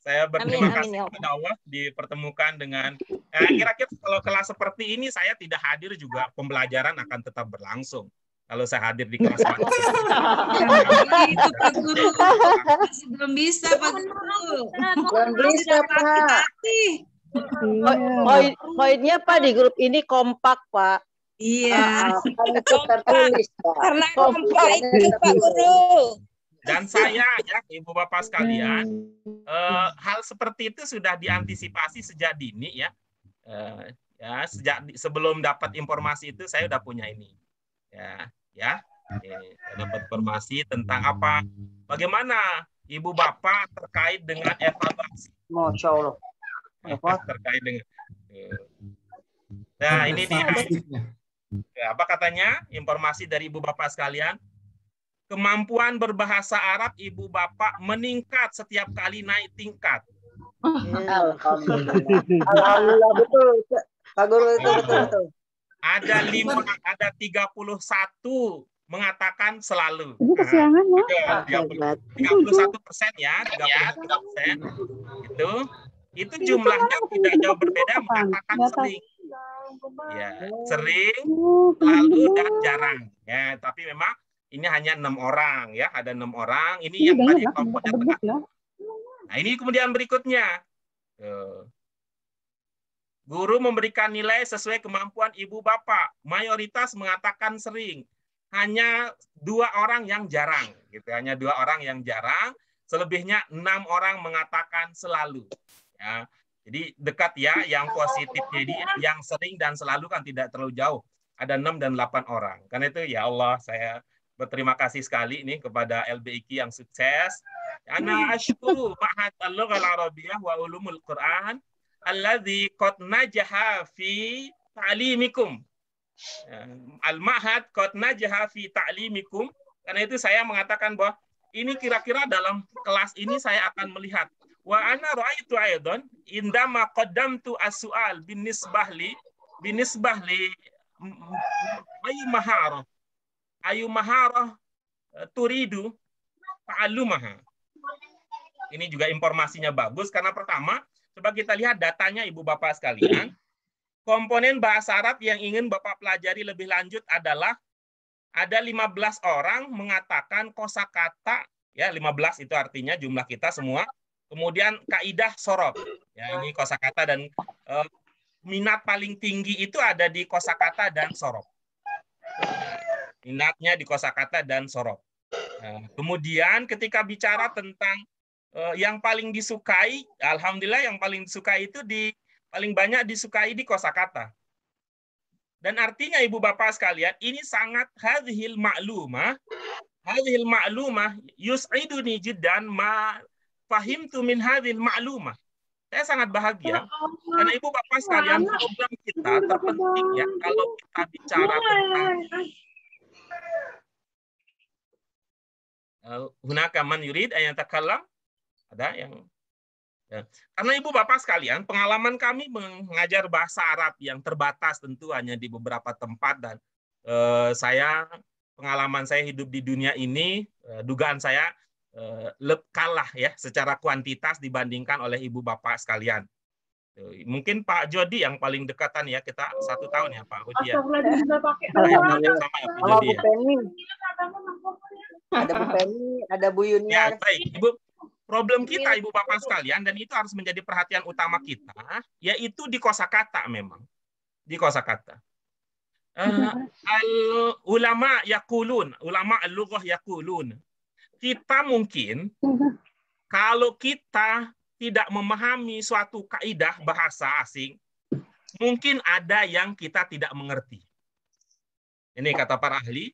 Saya berterima kasih kepada Allah dipertemukan dengan kira-kira kalau kelas seperti ini saya tidak hadir juga pembelajaran akan tetap berlangsung. Kalau saya hadir di kelas itu Pak Guru belum bisa Pak Guru. Belum bisa Pak. Poinnya Pak di grup ini kompak Pak. Iya. Tertulis Pak. Karena kompak itu Pak Guru. Dan saya ya Ibu Bapak sekalian, hal seperti itu sudah diantisipasi sejak dini ya. Sejak sebelum dapat informasi itu saya udah punya ini. Saya dapat informasi tentang bagaimana Ibu Bapak terkait dengan evaluasi. Masya Allah. Terkait dengan. Nah, ini dia. Apa katanya? Informasi dari Ibu Bapak sekalian. Kemampuan berbahasa Arab Ibu Bapak meningkat setiap kali naik tingkat. Alhamdulillah betul. Pak Guru itu betul. Ada 31 mengatakan selalu. Ini kesiangan ya. 31% ya, 31%. Itu jumlahnya tidak jauh berbeda mengatakan sering. Ya, sering, selalu, dan jarang. Ya, tapi memang ini hanya 6 orang ya, ada 6 orang. Ini yang tadi kelompoknya tengah. Nah, ini kemudian berikutnya. Guru memberikan nilai sesuai kemampuan ibu bapak. Mayoritas mengatakan sering. Hanya 2 orang yang jarang. Gitu. Hanya 2 orang yang jarang. Selebihnya 6 orang mengatakan selalu. Ya. Jadi dekat ya, yang positif. Jadi yang sering dan selalu kan tidak terlalu jauh. Ada 6 dan 8 orang. Karena itu ya Allah, saya berterima kasih sekali nih kepada LBIQ yang sukses. Ana asykuru ma'had al-lughah al-arabiyyah wa ulumul Quran alladzi qad najaha fi ta'limikum. Al-ma'had qad najaha fi ta'limikum. Karena itu saya mengatakan bahwa ini kira-kira dalam kelas ini saya akan melihat. Wa ana ra'aitu aidan indama qaddamtu as-su'al binisbah li ayu maharah turidu ta'allumaha. Ini juga informasinya bagus karena pertama, coba kita lihat datanya Ibu Bapak sekalian. Komponen bahasa Arab yang ingin Bapak pelajari lebih lanjut adalah ada 15 orang mengatakan kosakata, ya 15 itu artinya jumlah kita semua. Kemudian kaidah sorof. Ya, ini kosakata dan minat paling tinggi itu ada di kosakata dan sorof. Minatnya di kosakata dan sorof. Kemudian ketika bicara tentang yang paling disukai, alhamdulillah yang paling disukai itu paling banyak disukai di kosakata. Dan artinya Ibu Bapak sekalian, ini sangat hadhil ma'lumah yus'iduni jiddan ma fahimtu min hadhil ma'lumah. Saya sangat bahagia karena Ibu Bapak sekalian, program kita terpenting ya kalau kita bicara tentang hunaka man yurid an yatakallam. Ada yang ya. Karena Ibu Bapak sekalian, pengalaman kami mengajar bahasa Arab yang terbatas tentu hanya di beberapa tempat dan pengalaman saya hidup di dunia ini, dugaan saya kalah ya secara kuantitas dibandingkan oleh Ibu Bapak sekalian. Mungkin Pak Jody yang paling dekatan ya, kita 1 tahun ya Pak Jody ya. Sama Bu Penny. Ada Bu Penny, ada Bu Yunia. Ya, baik. Problem kita Ibu Bapak sekalian, dan itu harus menjadi perhatian utama kita, yaitu di kosakata memang. Di kosakata. Ulama al-lughah yaqulun. Kita mungkin, kalau kita tidak memahami suatu kaidah bahasa asing, mungkin ada yang kita tidak mengerti. Ini kata para ahli.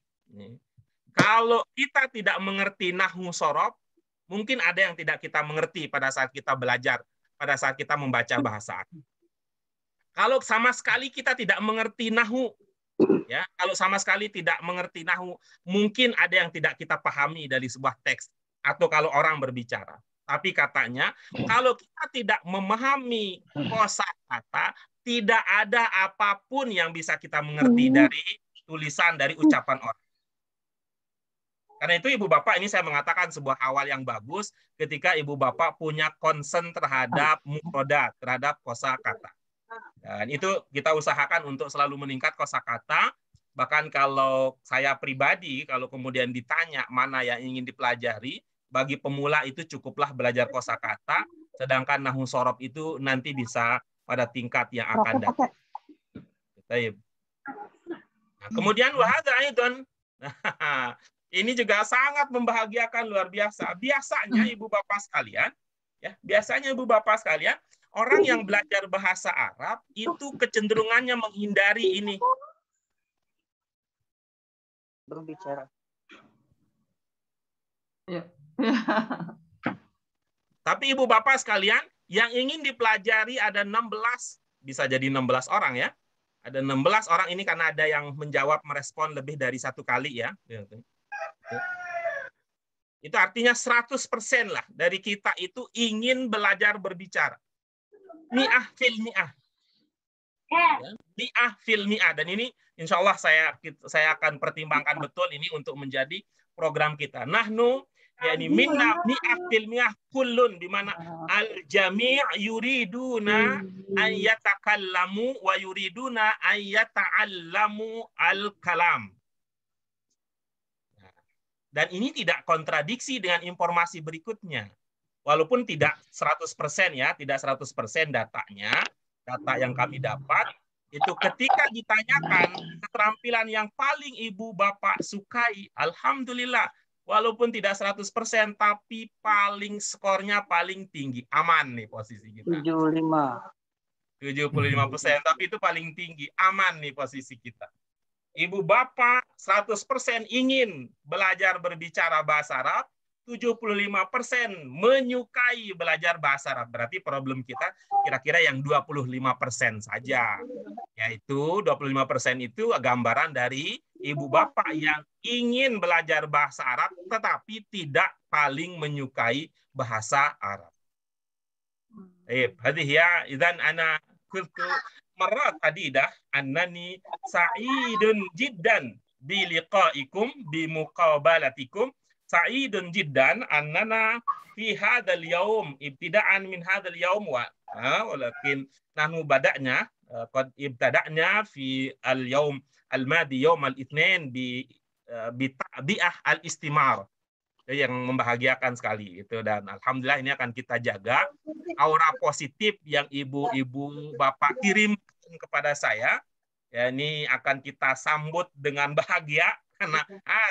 Kalau kita tidak mengerti nahwu sorof, mungkin ada yang tidak kita mengerti pada saat kita belajar, pada saat kita membaca bahasa Arab. Kalau sama sekali kita tidak mengerti nahwu, ya, kalau sama sekali tidak mengerti nahwu, mungkin ada yang tidak kita pahami dari sebuah teks atau kalau orang berbicara. Tapi katanya, kalau kita tidak memahami kosakata, tidak ada apapun yang bisa kita mengerti dari tulisan, dari ucapan orang. Karena itu Ibu Bapak, ini saya mengatakan sebuah awal yang bagus ketika Ibu Bapak punya concern terhadap mufradat, terhadap kosakata. Dan itu kita usahakan untuk selalu meningkat kosakata. Bahkan kalau saya pribadi, kalau kemudian ditanya mana yang ingin dipelajari, bagi pemula itu cukuplah belajar kosakata, sedangkan nahwu sorof itu nanti bisa pada tingkat yang akan datang. Nah, kemudian wahada aidon. Ini juga sangat membahagiakan luar biasa. Biasanya Ibu Bapak sekalian, ya, biasanya Ibu Bapak sekalian, orang yang belajar bahasa Arab itu kecenderungannya menghindari ini. Berbicara. Ya. Tapi Ibu Bapak sekalian, yang ingin dipelajari ada 16, bisa jadi 16 orang ya. Ada 16 orang ini karena ada yang menjawab merespon lebih dari 1 kali ya. Itu artinya 100% lah dari kita itu ingin belajar berbicara. Mi'ah fil mi'ah. Ya, mi'ah fil mi'ah. Dan ini insya Allah saya akan pertimbangkan betul ini untuk menjadi program kita. Nahnu yakni minna mi'ah fil mi'ah kullun, di mana al jami' yuriduna an yatakallamu wa yuriduna an yata'allamu al kalam. Dan ini tidak kontradiksi dengan informasi berikutnya. Walaupun tidak 100% ya, tidak 100% datanya, data yang kami dapat, itu ketika ditanyakan keterampilan yang paling ibu bapak sukai, alhamdulillah, walaupun tidak 100%, tapi paling skornya paling tinggi. Aman nih posisi kita. 75%, tapi itu paling tinggi. Aman nih posisi kita. Ibu bapak 100% ingin belajar berbicara bahasa Arab, 75% menyukai belajar bahasa Arab. Berarti problem kita kira-kira yang 25% saja. Yaitu 25% itu gambaran dari ibu bapak yang ingin belajar bahasa Arab tetapi tidak paling menyukai bahasa Arab. Hadhihi ya, idzan ana qultu marrat adidah annani sa'idun jiddan bi liqa'ikum bi muqabalatikum. Sa'idun jiddan annana fi hadzal yaum ibtida'an min hadzal yaum walakin nahnu bada'na qad ibtada'na fi al yaum al madi yaum al itsnain bi ta'bi'ah al istimar. Yang membahagiakan sekali itu, dan alhamdulillah ini akan kita jaga aura positif yang ibu-ibu bapak kirim kepada saya. Ya, ini akan kita sambut dengan bahagia karena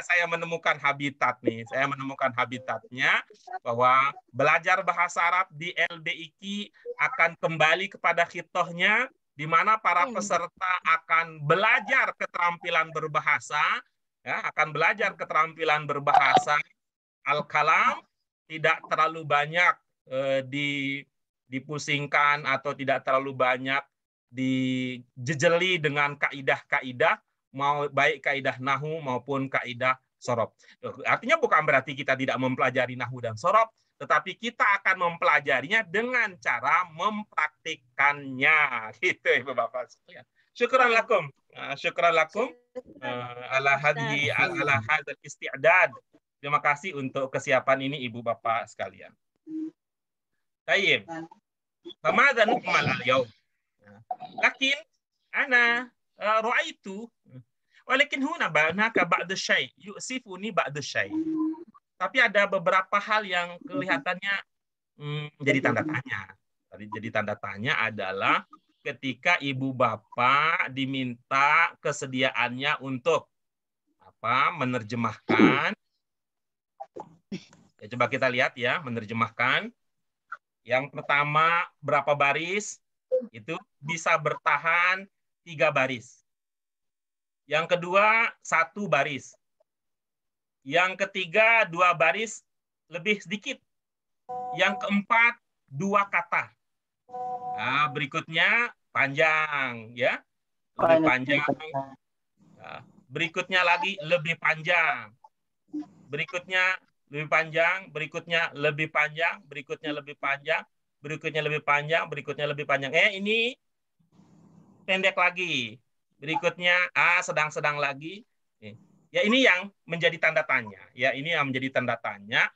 saya menemukan habitat nih. Saya menemukan habitatnya bahwa belajar bahasa Arab di LBIQ akan kembali kepada khitohnya, di mana para peserta akan belajar keterampilan berbahasa, ya, akan belajar keterampilan berbahasa al-kalam, tidak terlalu banyak dipusingkan atau tidak terlalu banyak dijejeli dengan kaidah-kaidah, mau baik kaidah nahu maupun kaidah sorob. Artinya bukan berarti kita tidak mempelajari nahu dan sorob, tetapi kita akan mempelajarinya dengan cara mempraktikkannya. Gitu Ibu Bapak sekalian. Syukran lakum. Syukran lakum ala hadhi ala hadzal isti'dad. Terima kasih untuk kesiapan ini Ibu Bapak sekalian. Tayyib. Famadza nukmal al-yaum. Lakin ana ra'aitu walakin huna banaka ba'da syai' yusifuni ba'da syai'. Tapi ada beberapa hal yang kelihatannya jadi tanda tanya. Jadi tanda tanya adalah ketika Ibu Bapak diminta kesediaannya untuk menerjemahkan. Ya, coba kita lihat ya, menerjemahkan. Yang pertama berapa baris? Itu bisa bertahan 3 baris. Yang kedua 1 baris. Yang ketiga 2 baris lebih sedikit. Yang keempat 2 kata. Nah, berikutnya panjang ya. Lebih panjang. Nah, berikutnya lagi lebih panjang. Berikutnya lebih panjang, berikutnya lebih panjang, berikutnya lebih panjang, berikutnya lebih panjang, berikutnya lebih panjang. Ini pendek lagi. Berikutnya sedang-sedang lagi. Ya, ini yang menjadi tanda tanya. Ya, ini yang menjadi tanda tanya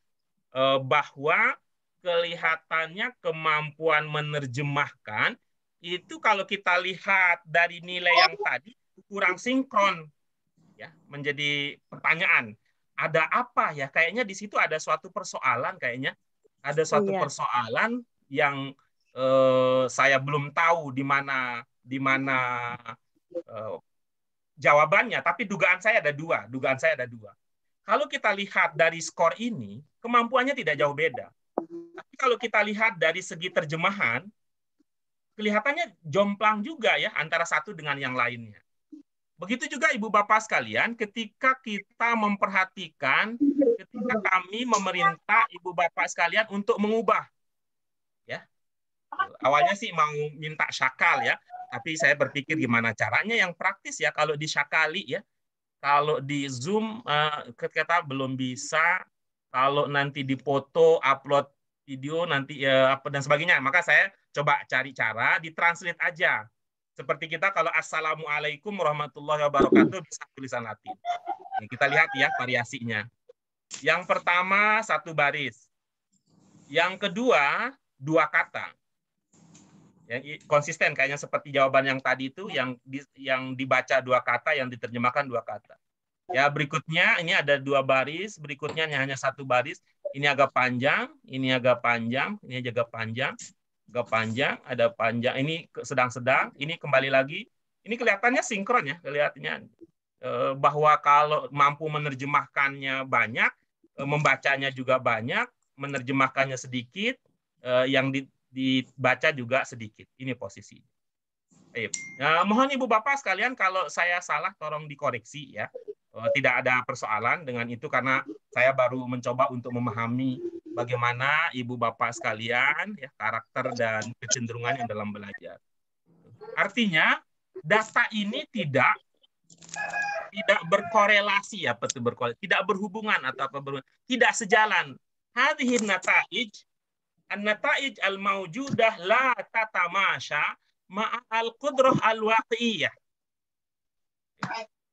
bahwa kelihatannya kemampuan menerjemahkan itu kalau kita lihat dari nilai yang tadi kurang sinkron. Ya, menjadi pertanyaan. Ada apa ya? Kayaknya di situ ada suatu persoalan kayaknya. Ada suatu persoalan yang saya belum tahu di mana jawabannya, tapi dugaan saya ada 2. Dugaan saya ada 2. Kalau kita lihat dari skor ini, kemampuannya tidak jauh beda. Tapi kalau kita lihat dari segi terjemahan, kelihatannya jomplang juga ya antara satu dengan yang lainnya. Begitu juga Ibu Bapak sekalian, ketika kita memperhatikan, ketika kami memerintah Ibu Bapak sekalian untuk mengubah. Ya. Awalnya sih mau minta syakal ya, tapi saya berpikir gimana caranya yang praktis ya, kalau disyakali ya. Kalau di Zoom kita belum bisa, kalau nanti dipoto, upload video nanti dan sebagainya, maka saya coba cari cara ditranslate aja. Seperti kita kalau Assalamualaikum warahmatullahi wabarakatuh bisa tulisan Latin. Nah, kita lihat ya variasinya. Yang pertama 1 baris. Yang kedua 2 kata. Yang konsisten kayaknya seperti jawaban yang tadi itu yang dibaca 2 kata, yang diterjemahkan 2 kata. Ya, berikutnya ini ada 2 baris, berikutnya hanya 1 baris. Ini agak panjang, ini agak panjang, ini agak panjang. Agak panjang, ada panjang, ini sedang-sedang, ini kembali lagi. Ini kelihatannya sinkron ya, kelihatannya bahwa kalau mampu menerjemahkannya banyak, membacanya juga banyak, menerjemahkannya sedikit, yang dibaca juga sedikit. Ini posisi. Nah, mohon Ibu Bapak sekalian kalau saya salah tolong dikoreksi ya. Tidak ada persoalan dengan itu karena saya baru mencoba untuk memahami bagaimana Ibu Bapak sekalian ya karakter dan kecenderungan yang dalam belajar. Artinya data ini tidak berkorelasi ya, tidak berhubungan atau tidak sejalan. Hadhihi nataij an-nataij al-mawjudah la tatamasha ma'al qudrah al-waqi'iyah.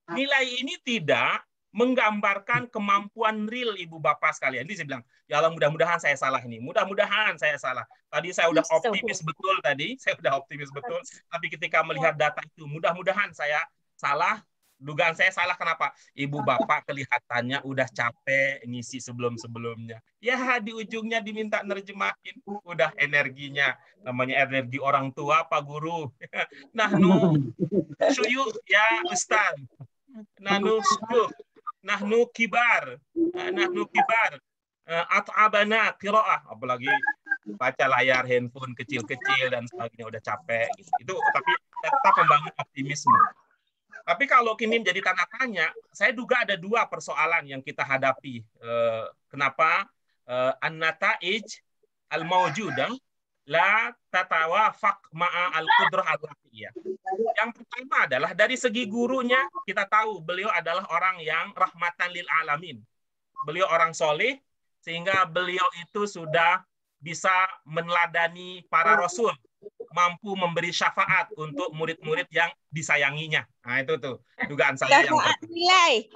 Nilai ini tidak menggambarkan kemampuan real Ibu Bapak sekalian. Jadi saya bilang, ya Allah mudah-mudahan saya salah ini. Mudah-mudahan saya salah. Tadi saya udah optimis betul tadi. Saya udah optimis betul. Tapi ketika melihat data itu, mudah-mudahan saya salah. Dugaan saya salah kenapa? Ibu Bapak kelihatannya udah capek ngisi sebelum-sebelumnya. Ya di ujungnya diminta nerjemahin. Udah energinya. Namanya energi orang tua, Pak Guru. Nahnu syuyuh ya Ustaz. Nahnu kibar at'abana qiraah, apalagi baca layar handphone kecil-kecil dan sebagainya udah capek gitu. Itu tapi tetap membangun optimisme. Tapi kalau kini menjadi tanda tanya, saya duga ada 2 persoalan yang kita hadapi. Kenapa an-nataij al-mawjudah la tatawafaq ma'a al-qudrah al-waqi'iyah. Yang pertama adalah dari segi gurunya, kita tahu beliau adalah orang yang rahmatan lil alamin. Beliau orang soleh, sehingga beliau itu sudah bisa meneladani para rasul, mampu memberi syafaat untuk murid-murid yang disayanginya. Nah itu tuh dugaan saya yang nilai.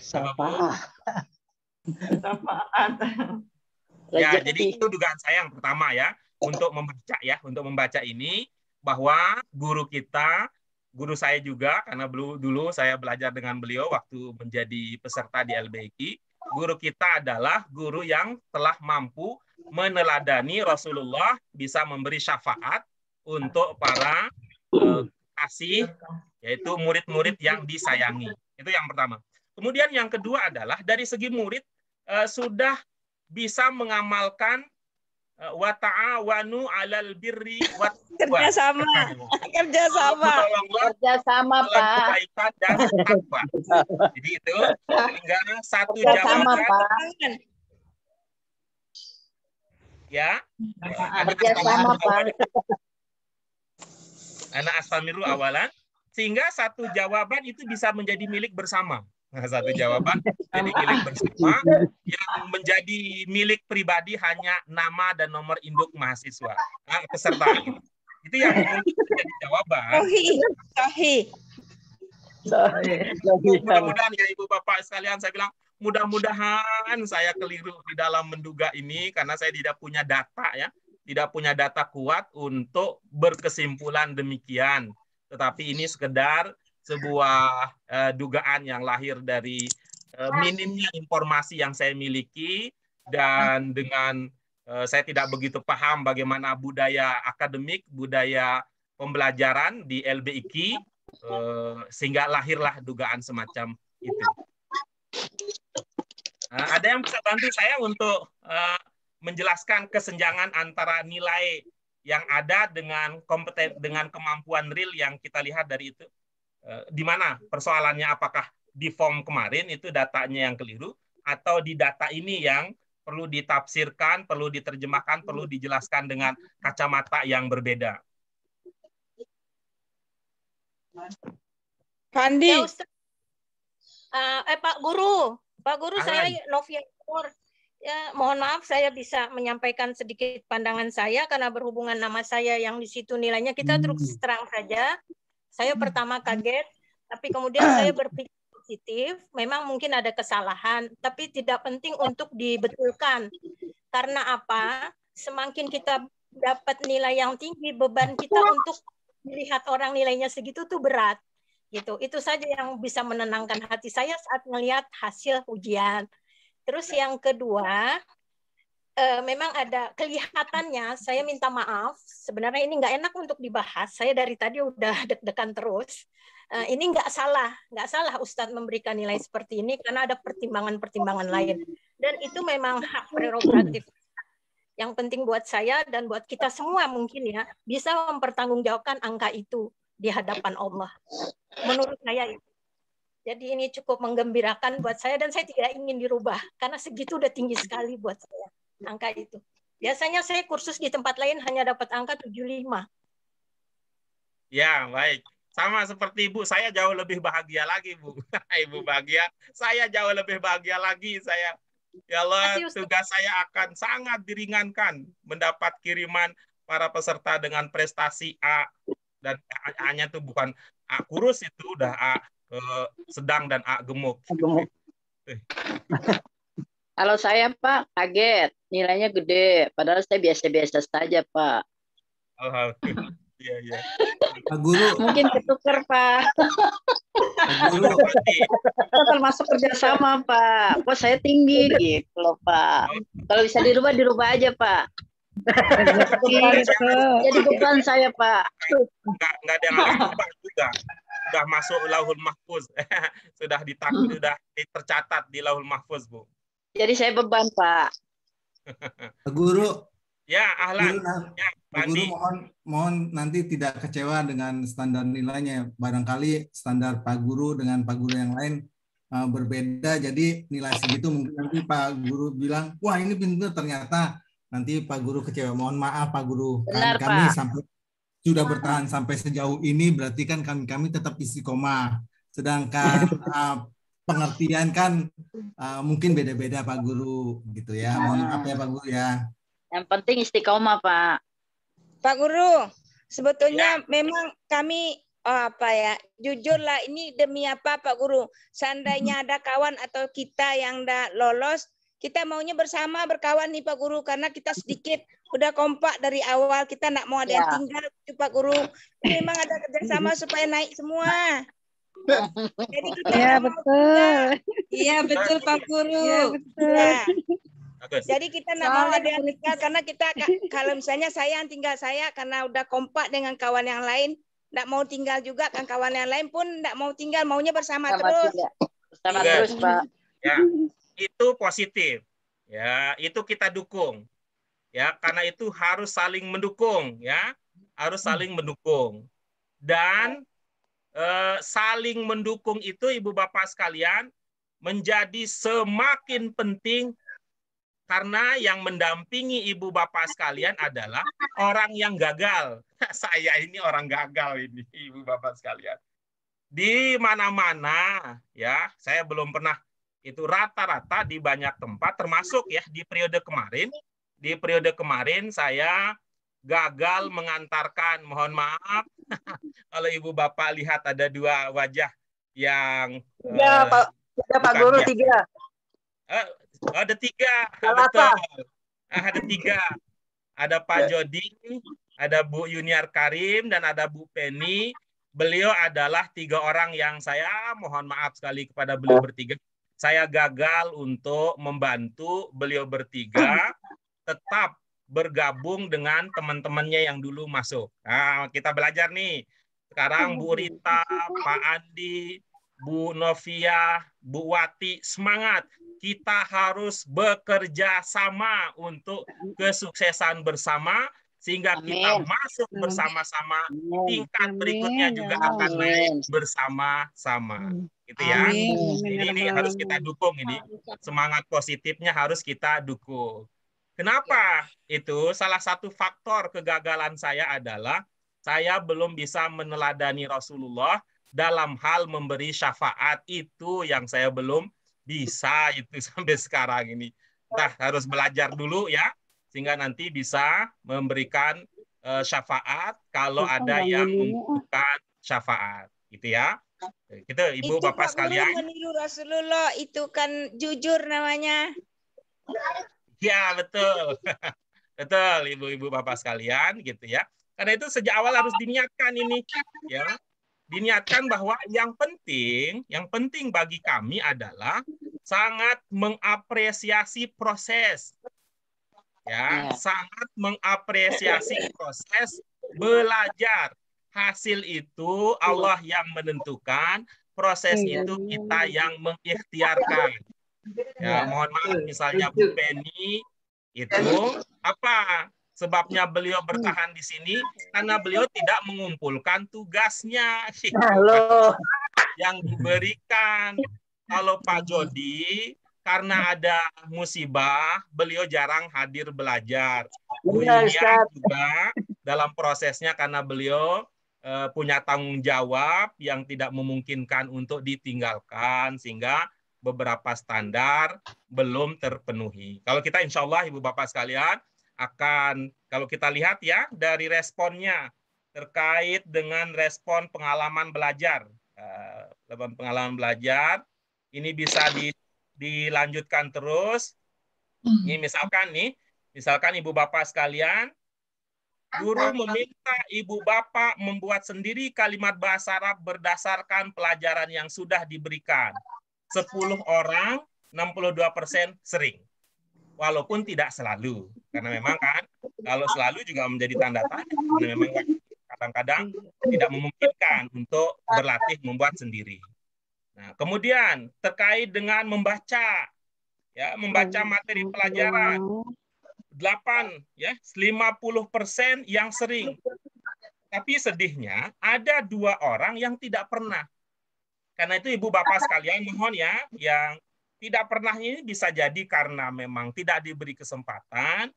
Syafaat. Ya, jadi itu dugaan saya yang pertama ya untuk membaca ini bahwa guru saya juga karena dulu saya belajar dengan beliau waktu menjadi peserta di LBI, guru kita adalah guru yang telah mampu meneladani Rasulullah, bisa memberi syafaat untuk para kasih, yaitu murid-murid yang disayangi. Itu yang pertama. Kemudian yang kedua adalah dari segi murid sudah bisa mengamalkan wa ta'awanu 'alal birri wat kerjasama Pak, kebaikan dan takwa. Jadi itu sehingga satu jawaban ya kerjasama Pak. Anak astamiru awalan sehingga satu jawaban itu bisa menjadi milik bersama. Nah, satu jawaban jadi milik bersama, yang menjadi milik pribadi hanya nama dan nomor induk mahasiswa peserta. Itu yang menjadi jawaban. Mudah-mudahan ya Ibu Bapak sekalian, saya bilang mudah-mudahan saya keliru di dalam menduga ini karena saya tidak punya data ya, tidak punya data kuat untuk berkesimpulan demikian. Tetapi ini sekedar sebuah dugaan yang lahir dari minimnya informasi yang saya miliki dan dengan saya tidak begitu paham bagaimana budaya akademik, budaya pembelajaran di LBIK, sehingga lahirlah dugaan semacam itu. Ada yang bisa bantu saya untuk menjelaskan kesenjangan antara nilai yang ada dengan kemampuan real yang kita lihat dari itu? Di mana persoalannya, apakah di form kemarin itu datanya yang keliru atau di data ini yang perlu ditafsirkan, perlu diterjemahkan, perlu dijelaskan dengan kacamata yang berbeda? Pandi. Pak Guru, saya Novia Nur. Ya, mohon maaf saya bisa menyampaikan sedikit pandangan saya karena berhubungan nama saya yang di situ nilainya kita terus terang saja. Saya pertama kaget, tapi kemudian saya berpikir positif. Memang mungkin ada kesalahan, tapi tidak penting untuk dibetulkan. Karena apa? Semakin kita dapat nilai yang tinggi, beban kita untuk melihat orang nilainya segitu tuh berat. Gitu. Itu saja yang bisa menenangkan hati saya saat melihat hasil ujian. Terus yang kedua, memang ada kelihatannya, saya minta maaf, sebenarnya ini nggak enak untuk dibahas, saya dari tadi udah deg-degan terus. Ini nggak salah Ustadz memberikan nilai seperti ini, karena ada pertimbangan-pertimbangan lain. Dan itu memang hak prerogatif. Yang penting buat saya dan buat kita semua mungkin ya, bisa mempertanggungjawabkan angka itu di hadapan Allah. Menurut saya itu. Jadi ini cukup menggembirakan buat saya dan saya tidak ingin dirubah karena segitu udah tinggi sekali buat saya angka itu. Biasanya saya kursus di tempat lain hanya dapat angka 75. Ya, baik. Sama seperti Ibu, saya jauh lebih bahagia lagi, Bu. Ibu bahagia, saya jauh lebih bahagia lagi. Ya Allah, tugas saya akan sangat diringankan mendapat kiriman para peserta dengan prestasi A. Dan A-nya itu bukan A kurus, itu udah A sedang dan A gemuk. Kalau saya Pak kaget, nilainya gede, padahal saya biasa-biasa saja Pak. Alhamdulillah. Iya. Pak Guru. Mungkin ketukar Pak. Pak Guru. Kita termasuk kerjasama Pak. Kok saya tinggi gitu loh Pak. Kalau bisa dirubah aja Pak. Jadi beban saya Pak. Nggak ada yang harus berubah juga. Sudah masuk Lauhul Mahfuz. sudah tercatat di Lauhul Mahfuz, Bu. Jadi saya beban, Pak. Pak Guru. Ya, ahlan. Pak Guru mohon nanti tidak kecewa dengan standar nilainya. Barangkali standar Pak Guru dengan Pak Guru yang lain berbeda. Jadi nilai segitu mungkin nanti Pak Guru bilang, wah ini pintar, ternyata nanti Pak Guru kecewa. Mohon maaf Pak Guru. Benar, kami Pak. sampai sudah bertahan sampai sejauh ini, berarti kan kami tetap istiqomah. Sedangkan pengertian kan mungkin beda-beda Pak Guru gitu ya. Mohon maaf ya Pak Guru ya. Yang penting istiqomah Pak. Pak Guru, sebetulnya memang kami jujurlah ini demi apa Pak Guru. Seandainya ada kawan atau kita yang tidak lolos, kita maunya bersama berkawan nih Pak Guru, karena kita sedikit udah kompak dari awal, kita nggak mau ada yang tinggal Pak Guru. Memang ada kerjasama supaya naik semua. Jadi kita betul. Iya betul Pak Guru. Iya betul. Jadi kita nggak mau ada yang tinggal, karena kita kalau misalnya saya yang tinggal karena udah kompak dengan kawan yang lain, nggak mau tinggal juga kan, kawan yang lain pun nggak mau tinggal, maunya bersama terus. Bersama terus Pak. Ya. Itu positif, ya itu kita dukung, ya karena itu harus saling mendukung, ya harus saling mendukung dan saling mendukung itu Ibu Bapak sekalian menjadi semakin penting karena yang mendampingi Ibu Bapak sekalian adalah orang yang gagal. Saya ini orang gagal ini Ibu Bapak sekalian. Di mana-mana ya saya belum pernah. Itu rata-rata di banyak tempat, termasuk ya di periode kemarin. Di periode kemarin saya gagal mengantarkan, mohon maaf, kalau Ibu Bapak lihat ada dua wajah yang... Ya, Pak Guru, 3. Ada 3, betul. Ada 3. Ada Pak Jody, ada Bu Yuniar Karim, dan ada Bu Penny. Beliau adalah 3 orang yang saya mohon maaf sekali kepada beliau bertiga. Saya gagal untuk membantu beliau bertiga tetap bergabung dengan teman-temannya yang dulu masuk. Nah, kita belajar nih. Sekarang Bu Rita, Pak Andi, Bu Novia, Bu Wati, semangat. Kita harus bekerja sama untuk kesuksesan bersama, sehingga kita masuk bersama-sama. Tingkat berikutnya juga akan naik bersama-sama. Gitu ya. Ini harus kita dukung ini. Semangat positifnya harus kita dukung. Kenapa? Itu salah satu faktor kegagalan saya adalah saya belum bisa meneladani Rasulullah dalam hal memberi syafaat. Itu yang saya belum bisa itu sampai sekarang ini. harus belajar dulu ya, sehingga nanti bisa memberikan syafaat kalau ada yang membutuhkan syafaat, gitu ya. Gitu, Ibu Itu Bapak Pak Guru sekalian. meniru Rasulullah, itu kan jujur namanya. Ya, betul. Betul, Ibu-ibu Bapak sekalian, gitu ya. Karena itu sejak awal harus diniatkan ini, ya. Diniatkan bahwa yang penting bagi kami adalah sangat mengapresiasi proses. Ya, sangat mengapresiasi proses belajar. Hasil itu Allah yang menentukan, proses itu kita yang mengikhtiarkan. Ya, mohon maaf misalnya Bu Penny itu apa sebabnya beliau bertahan di sini? Karena beliau tidak mengumpulkan tugasnya yang diberikan. Kalau Pak Jody karena ada musibah, beliau jarang hadir belajar. Bu Yulia juga dalam prosesnya karena beliau punya tanggung jawab yang tidak memungkinkan untuk ditinggalkan, sehingga beberapa standar belum terpenuhi. Kalau kita insya Allah Ibu Bapak sekalian akan, kalau kita lihat ya dari responnya terkait dengan respon pengalaman belajar. Pengalaman belajar ini bisa dilanjutkan terus. Ini misalkan Ibu Bapak sekalian, guru meminta Ibu Bapak membuat sendiri kalimat bahasa Arab berdasarkan pelajaran yang sudah diberikan. 10 orang, 62% sering. Walaupun tidak selalu. Karena memang kan, kalau selalu juga menjadi tanda tanya. Karena memang kadang-kadang tidak memungkinkan untuk berlatih membuat sendiri. Nah, kemudian terkait dengan membaca. Ya, membaca materi pelajaran. 50% yang sering. Tapi sedihnya, ada 2 orang yang tidak pernah. Karena itu Ibu Bapak sekalian mohon ya, yang tidak pernah ini bisa jadi karena memang tidak diberi kesempatan,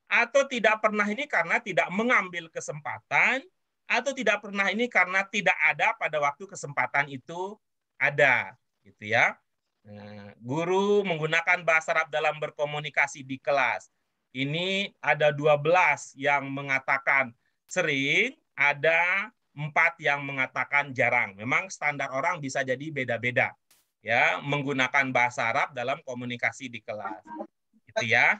atau tidak pernah ini karena tidak mengambil kesempatan, atau tidak pernah ini karena tidak ada pada waktu kesempatan itu ada, gitu ya. Nah, guru menggunakan bahasa Arab dalam berkomunikasi di kelas. Ini ada 12 yang mengatakan sering, ada 4 yang mengatakan jarang. Memang standar orang bisa jadi beda-beda. Ya, menggunakan bahasa Arab dalam komunikasi di kelas. Gitu ya.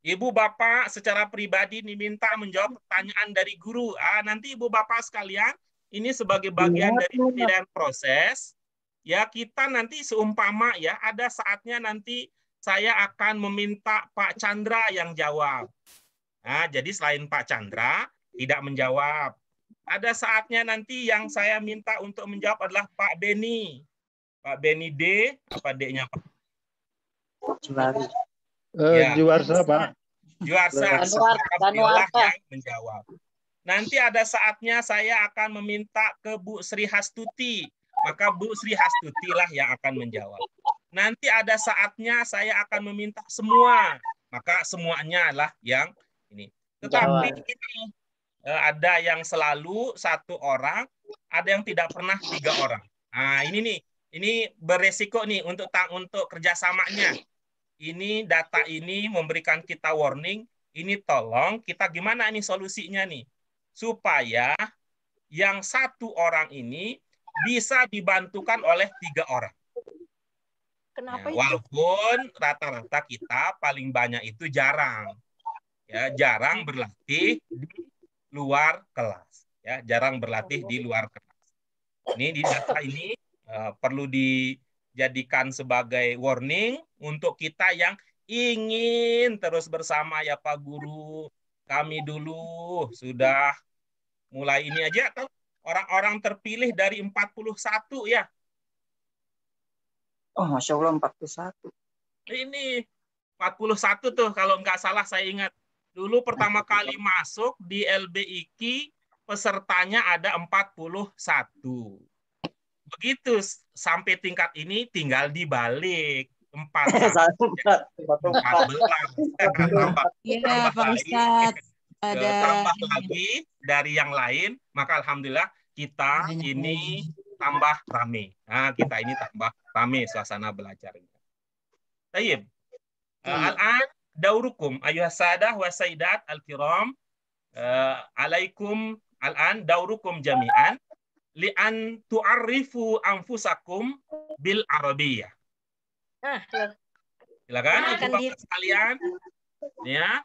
Ibu Bapak secara pribadi diminta menjawab pertanyaan dari guru. Nanti Ibu Bapak sekalian, ini sebagai bagian dari penilaian proses. Ya, kita nanti seumpama ya, ada saatnya nanti saya akan meminta Pak Chandra yang jawab. Nah, jadi selain Pak Chandra tidak menjawab. Ada saatnya nanti yang saya minta untuk menjawab adalah Pak Beni. Pak Beni D, apa D-nya Pak? Juarsa, Pak. Juarsa. Beliaulah yang menjawab. Nanti ada saatnya saya akan meminta ke Bu Sri Hastuti. Maka Bu Sri Hastuti lah yang akan menjawab. Nanti ada saatnya saya akan meminta semua. Maka semuanya lah yang ini. Tetapi ini ada yang selalu 1 orang, ada yang tidak pernah 3 orang. Nah, ini nih, ini beresiko nih untuk kerjasamanya. Ini data ini memberikan kita warning. Ini tolong kita gimana nih solusinya nih, supaya yang 1 orang ini bisa dibantukan oleh 3 orang. Kenapa itu? Walaupun rata-rata kita paling banyak itu jarang, ya jarang berlatih di luar kelas, ya jarang berlatih di luar kelas. Ini di data ini perlu dijadikan sebagai warning untuk kita yang ingin terus bersama ya Pak Guru. Kami dulu sudah mulai ini aja kan orang-orang terpilih dari 41 ya. Oh, Masya Allah 41. Ini 41 tuh kalau nggak salah saya ingat. Dulu pertama kali masuk di LBIQ pesertanya ada 41. Begitu sampai tingkat ini tinggal dibalik 14. Iya, Pak Ustadz. Tambah lagi dari yang lain, maka alhamdulillah kita ini tambah rame. Nah, kita ini tambah rame suasana belajarnya. Tayyib. Al-an daurukum ayuhas sadah wa sayyidat al-kiram. Alaikum al-an daurukum jami'an li'an tu'arrifu anfusakum bil Arabiyyah. Silakan Ibu Bapak sekalian. Ya.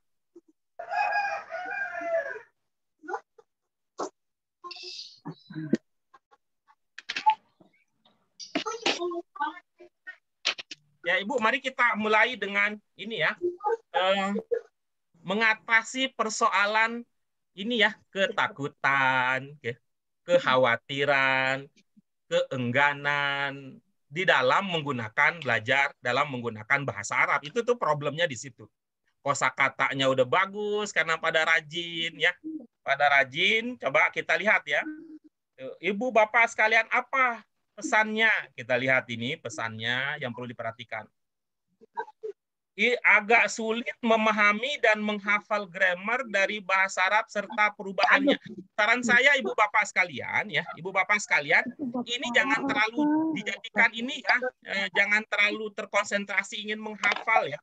Ya Ibu, mari kita mulai dengan ini ya, mengatasi persoalan ini ya, ketakutan, kekhawatiran, keengganan di dalam menggunakan bahasa Arab. Itu tuh problemnya di situ. Kosakatanya udah bagus karena pada rajin ya, pada rajin. Coba kita lihat ya, Ibu Bapak sekalian, apa pesannya? Kita lihat ini pesannya yang perlu diperhatikan. Agak sulit memahami dan menghafal grammar dari bahasa Arab serta perubahannya. Saran saya Ibu Bapak sekalian ya, Ibu Bapak sekalian, ini jangan terlalu dijadikan ini ya, jangan terlalu terkonsentrasi ingin menghafal ya.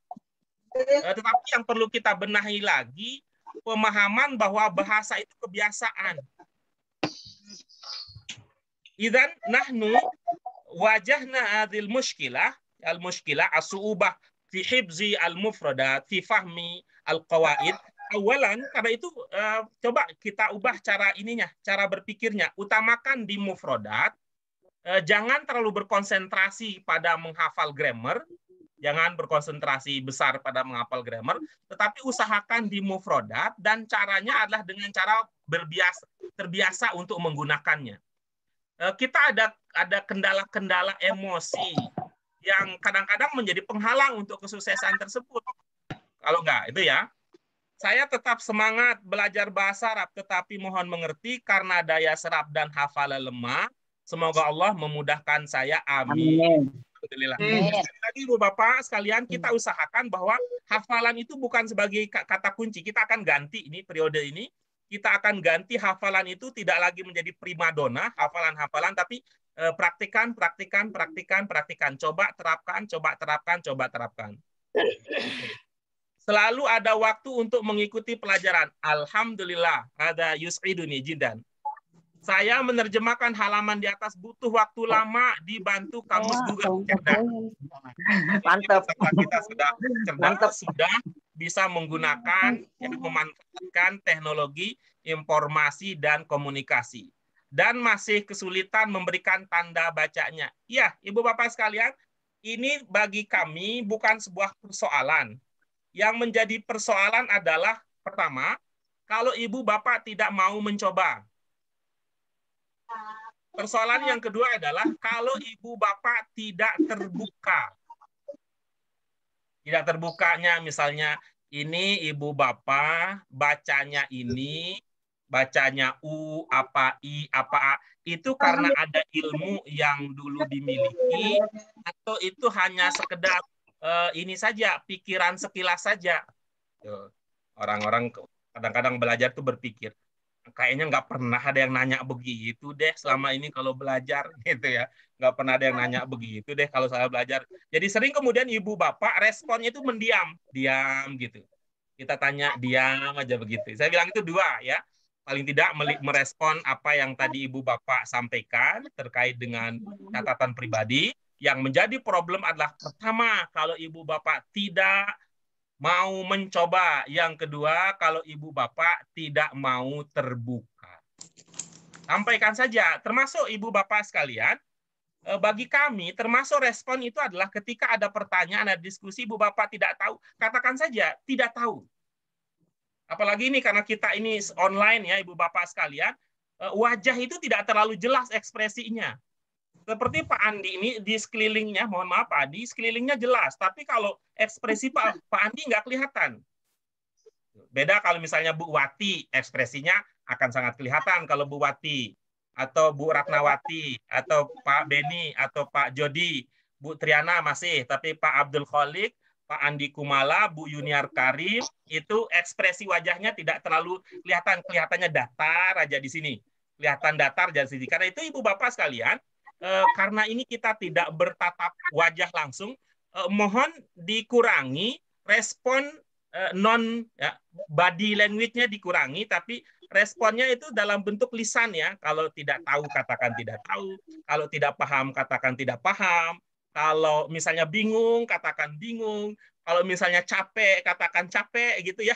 Tetapi yang perlu kita benahi lagi pemahaman bahwa bahasa itu kebiasaan. Idzan nahnu wajahna hadhil mushkilah, al-mushkilah as-su'ubah fi hifzi al-mufradat, fi fahmi al-qawaid. Awalan, karena itu coba kita ubah cara ininya, cara berpikirnya. Utamakan di mufradat, jangan terlalu berkonsentrasi pada menghafal grammar, jangan berkonsentrasi besar pada menghafal grammar, tetapi usahakan di mufradat dan caranya adalah dengan cara terbiasa untuk menggunakannya. Kita ada kendala-kendala emosi yang kadang-kadang menjadi penghalang untuk kesuksesan tersebut. Kalau enggak, itu ya. Saya tetap semangat belajar bahasa Arab, tetapi mohon mengerti karena daya serap dan hafalan lemah. Semoga Allah memudahkan saya. Amin. Alhamdulillah. Sekali lagi Ibu Bapak sekalian, kita usahakan bahwa hafalan itu bukan sebagai kata kunci. Kita akan ganti ini periode ini. Kita akan ganti hafalan itu tidak lagi menjadi primadona, hafalan-hafalan, tapi praktikan. Coba terapkan. Selalu ada waktu untuk mengikuti pelajaran. Alhamdulillah, ada yus'iduni jiddan. Saya menerjemahkan halaman di atas butuh waktu lama dibantu kamus Google cerdas. Mantap. Kita sudah cerdas, sudah bisa menggunakan, memanfaatkan teknologi informasi dan komunikasi. Dan masih kesulitan memberikan tanda bacanya. Ya, Ibu Bapak sekalian, ini bagi kami bukan sebuah persoalan. Yang menjadi persoalan adalah, pertama, kalau Ibu Bapak tidak mau mencoba. Persoalan yang kedua adalah kalau Ibu Bapak tidak terbuka. Tidak terbukanya misalnya ini Ibu Bapak bacanya ini, bacanya U, apa I, apa A. Itu karena ada ilmu yang dulu dimiliki atau itu hanya sekedar ini saja, pikiran sekilas saja. Orang-orang kadang-kadang belajar tuh berpikir, kayaknya nggak pernah ada yang nanya begitu deh selama ini kalau belajar gitu ya, nggak pernah ada yang nanya begitu deh kalau saya belajar. Jadi sering kemudian Ibu Bapak responnya itu diam gitu. Kita tanya diam aja begitu. Saya bilang itu dua ya, paling tidak merespon apa yang tadi Ibu Bapak sampaikan terkait dengan catatan pribadi. Yang menjadi problem adalah pertama kalau Ibu Bapak tidak mau mencoba. Yang kedua, kalau Ibu Bapak tidak mau terbuka. Sampaikan saja, termasuk Ibu Bapak sekalian, bagi kami, termasuk respon itu adalah ketika ada pertanyaan, ada diskusi, Ibu Bapak tidak tahu, katakan saja, tidak tahu. Apalagi ini, karena kita ini online ya, Ibu Bapak sekalian, wajah itu tidak terlalu jelas ekspresinya. Seperti Pak Andi ini di sekelilingnya, mohon maaf Pak Andi, sekelilingnya jelas, tapi kalau ekspresi Pak Andi nggak kelihatan. Beda kalau misalnya Bu Wati, ekspresinya akan sangat kelihatan kalau Bu Wati, atau Bu Ratnawati, atau Pak Beni, atau Pak Jody, Bu Triana masih, tapi Pak Abdul Khalik, Pak Andi Kumala, Bu Yuniar Karim, itu ekspresi wajahnya tidak terlalu kelihatan, kelihatannya datar aja di sini. Kelihatan datar aja di sini. Karena itu Ibu Bapak sekalian, karena ini kita tidak bertatap wajah langsung, mohon dikurangi respon non ya, body language-nya dikurangi, tapi responnya itu dalam bentuk lisan ya. Kalau tidak tahu katakan tidak tahu, kalau tidak paham katakan tidak paham, kalau misalnya bingung katakan bingung, kalau misalnya capek katakan capek gitu ya.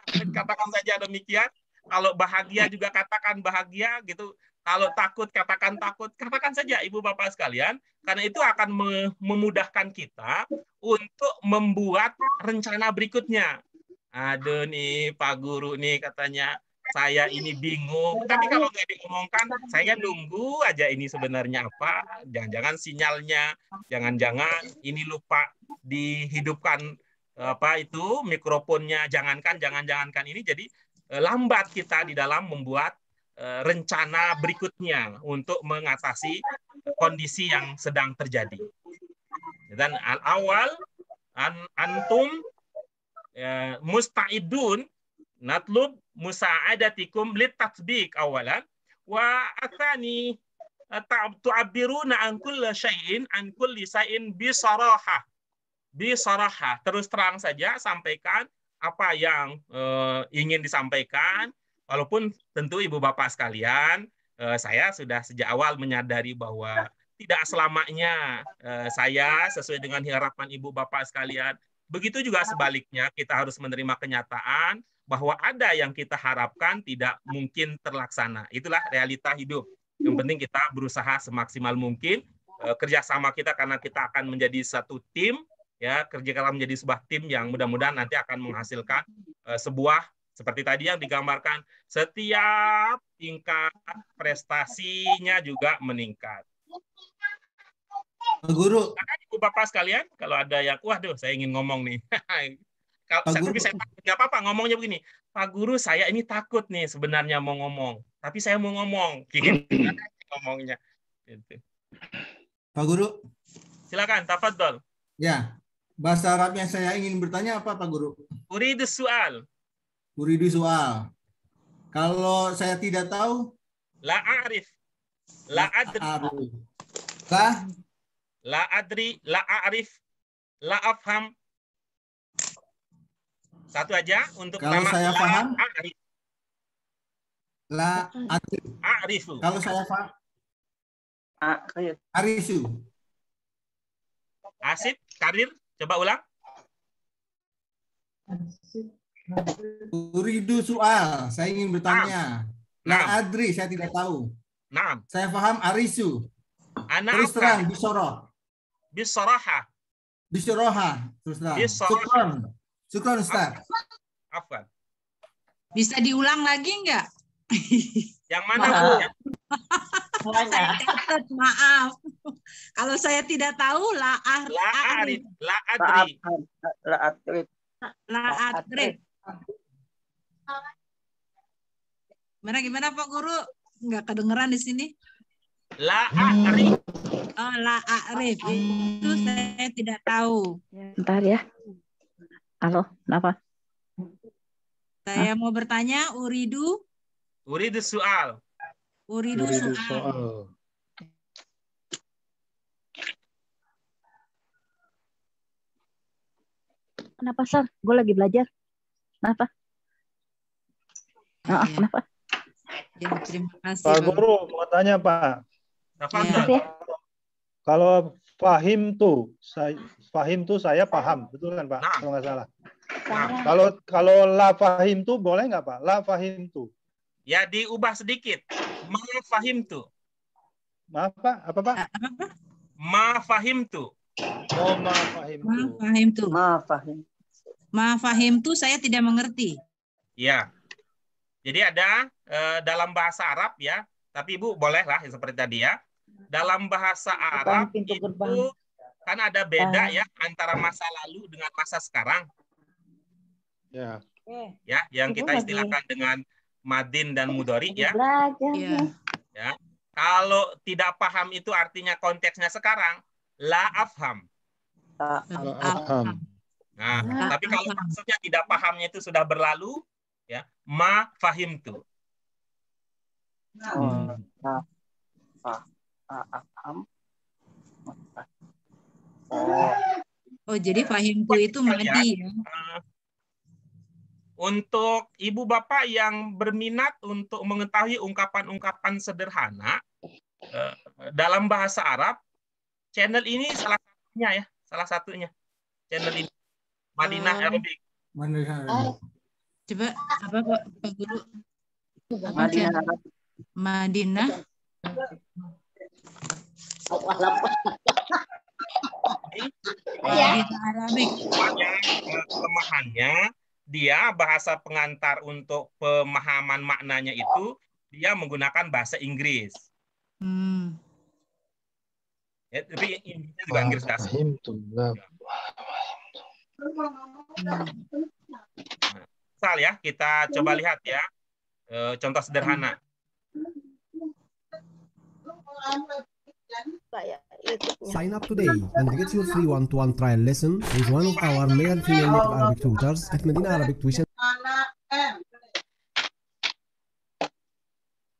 Katakan saja demikian. Kalau bahagia juga katakan bahagia gitu. Kalau takut katakan takut. Katakan saja Ibu Bapak sekalian, karena itu akan memudahkan kita untuk membuat rencana berikutnya. Aduh nih Pak Guru nih katanya saya ini bingung. Tapi kalau nggak diomongkan, saya nunggu aja ini sebenarnya apa. Jangan-jangan sinyalnya, jangan-jangan ini lupa dihidupkan apa itu mikrofonnya. Jangankan ini. Jadi lambat kita di dalam membuat rencana berikutnya untuk mengatasi kondisi yang sedang terjadi. Dan al-awal antum musta'idun natlub musa'adatikum litatbiq awalan wa atsani tu'abbiruna an kulli syai'in bisaraha. Terus terang saja sampaikan apa yang ingin disampaikan. Walaupun tentu Ibu Bapak sekalian, saya sudah sejak awal menyadari bahwa tidak selamanya saya sesuai dengan harapan Ibu Bapak sekalian. Begitu juga sebaliknya, kita harus menerima kenyataan bahwa ada yang kita harapkan tidak mungkin terlaksana. Itulah realita hidup. Yang penting kita berusaha semaksimal mungkin. Kerjasama kita karena kita akan menjadi satu tim, ya kerja menjadi sebuah tim yang mudah-mudahan nanti akan menghasilkan sebuah seperti tadi yang digambarkan, setiap tingkat prestasinya juga meningkat. Pak Guru. Ibu Bapak sekalian, kalau ada yang, waduh saya ingin ngomong nih. Tapi saya nggak apa-apa ngomongnya begini. Pak Guru, saya ini takut nih sebenarnya mau ngomong. Tapi saya mau ngomong. Ngomongnya. Gitu. Pak Guru. Silakan, tafadhol. Ya, bahasa Arab yang saya ingin bertanya apa Pak Guru? Uridu soal. Uridu soal. Kalau saya tidak tahu? La a'rif. La adri. La adri, la a'rif, la afham. Satu aja untuk kalau nama saya paham. A'rif. La adri. A'rifu. Kalau saya paham. Arisu. Asif, Karir, coba ulang. Uridu soal, saya ingin bertanya. La adri, saya tidak tahu. Naam. Saya paham arisu. Terus terang, bisoroh. Bisoroha. Bisoroha. Terus terang. Syukron, Ustaz. Afwan. Bisa diulang lagi enggak? Yang mana, Bu? Saya catat, maaf. Kalau saya tidak tahu, la adri. Gimana Pak Guru? Enggak kedengeran di sini. La a'rif. Oh, la a'rif. Itu saya tidak tahu. Bentar ya. Halo, kenapa? Saya mau bertanya, uridu soal. Uridu soal. Kenapa, Sar? Gue lagi belajar. Kenapa? Kenapa? Ya, terima kasih. Pak Guru, mau tanya Pak. Ya. Kalau fahim tuh saya paham, betul kan Pak? Kalau nggak salah. Kalau la fahim tuh boleh nggak Pak? La fahim tuh. Ya diubah sedikit. Ma fahim tuh. Maaf Pak, apa Pak? Ma fahim tuh. Oh, ma fahim tuh. Ma fahim tuh saya tidak mengerti. Ya. Jadi ada dalam bahasa Arab ya, tapi Ibu bolehlah seperti tadi ya. Dalam bahasa Arab itu kan ada beda ya antara masa lalu dengan masa sekarang. Ya. Ya, yang kita istilahkan dengan madin dan mudhari ya. Ya. Kalau tidak paham itu artinya konteksnya sekarang la afham. Nah, tapi kalau maksudnya tidak pahamnya itu sudah berlalu ya, ma fahimtu. Oh, jadi fahimtu itu madi ya. Untuk ibu bapak yang berminat untuk mengetahui ungkapan-ungkapan sederhana dalam bahasa Arab, channel ini salah satunya ya, salah satunya. Channel ini Madinah Arabic. Coba apa Pak Guru? Madinah. Madinah. Madinah Arabic. Kelemahannya dia bahasa pengantar untuk pemahaman maknanya itu dia menggunakan bahasa Inggris. Ya, tapi Inggrisnya juga Inggris dasar. Misal ya, kita coba lihat ya contoh sederhana. Sign up today and get your free one-to-one trial lesson with one of our male and female native Arabic tutors at Medina Arabic Tuition.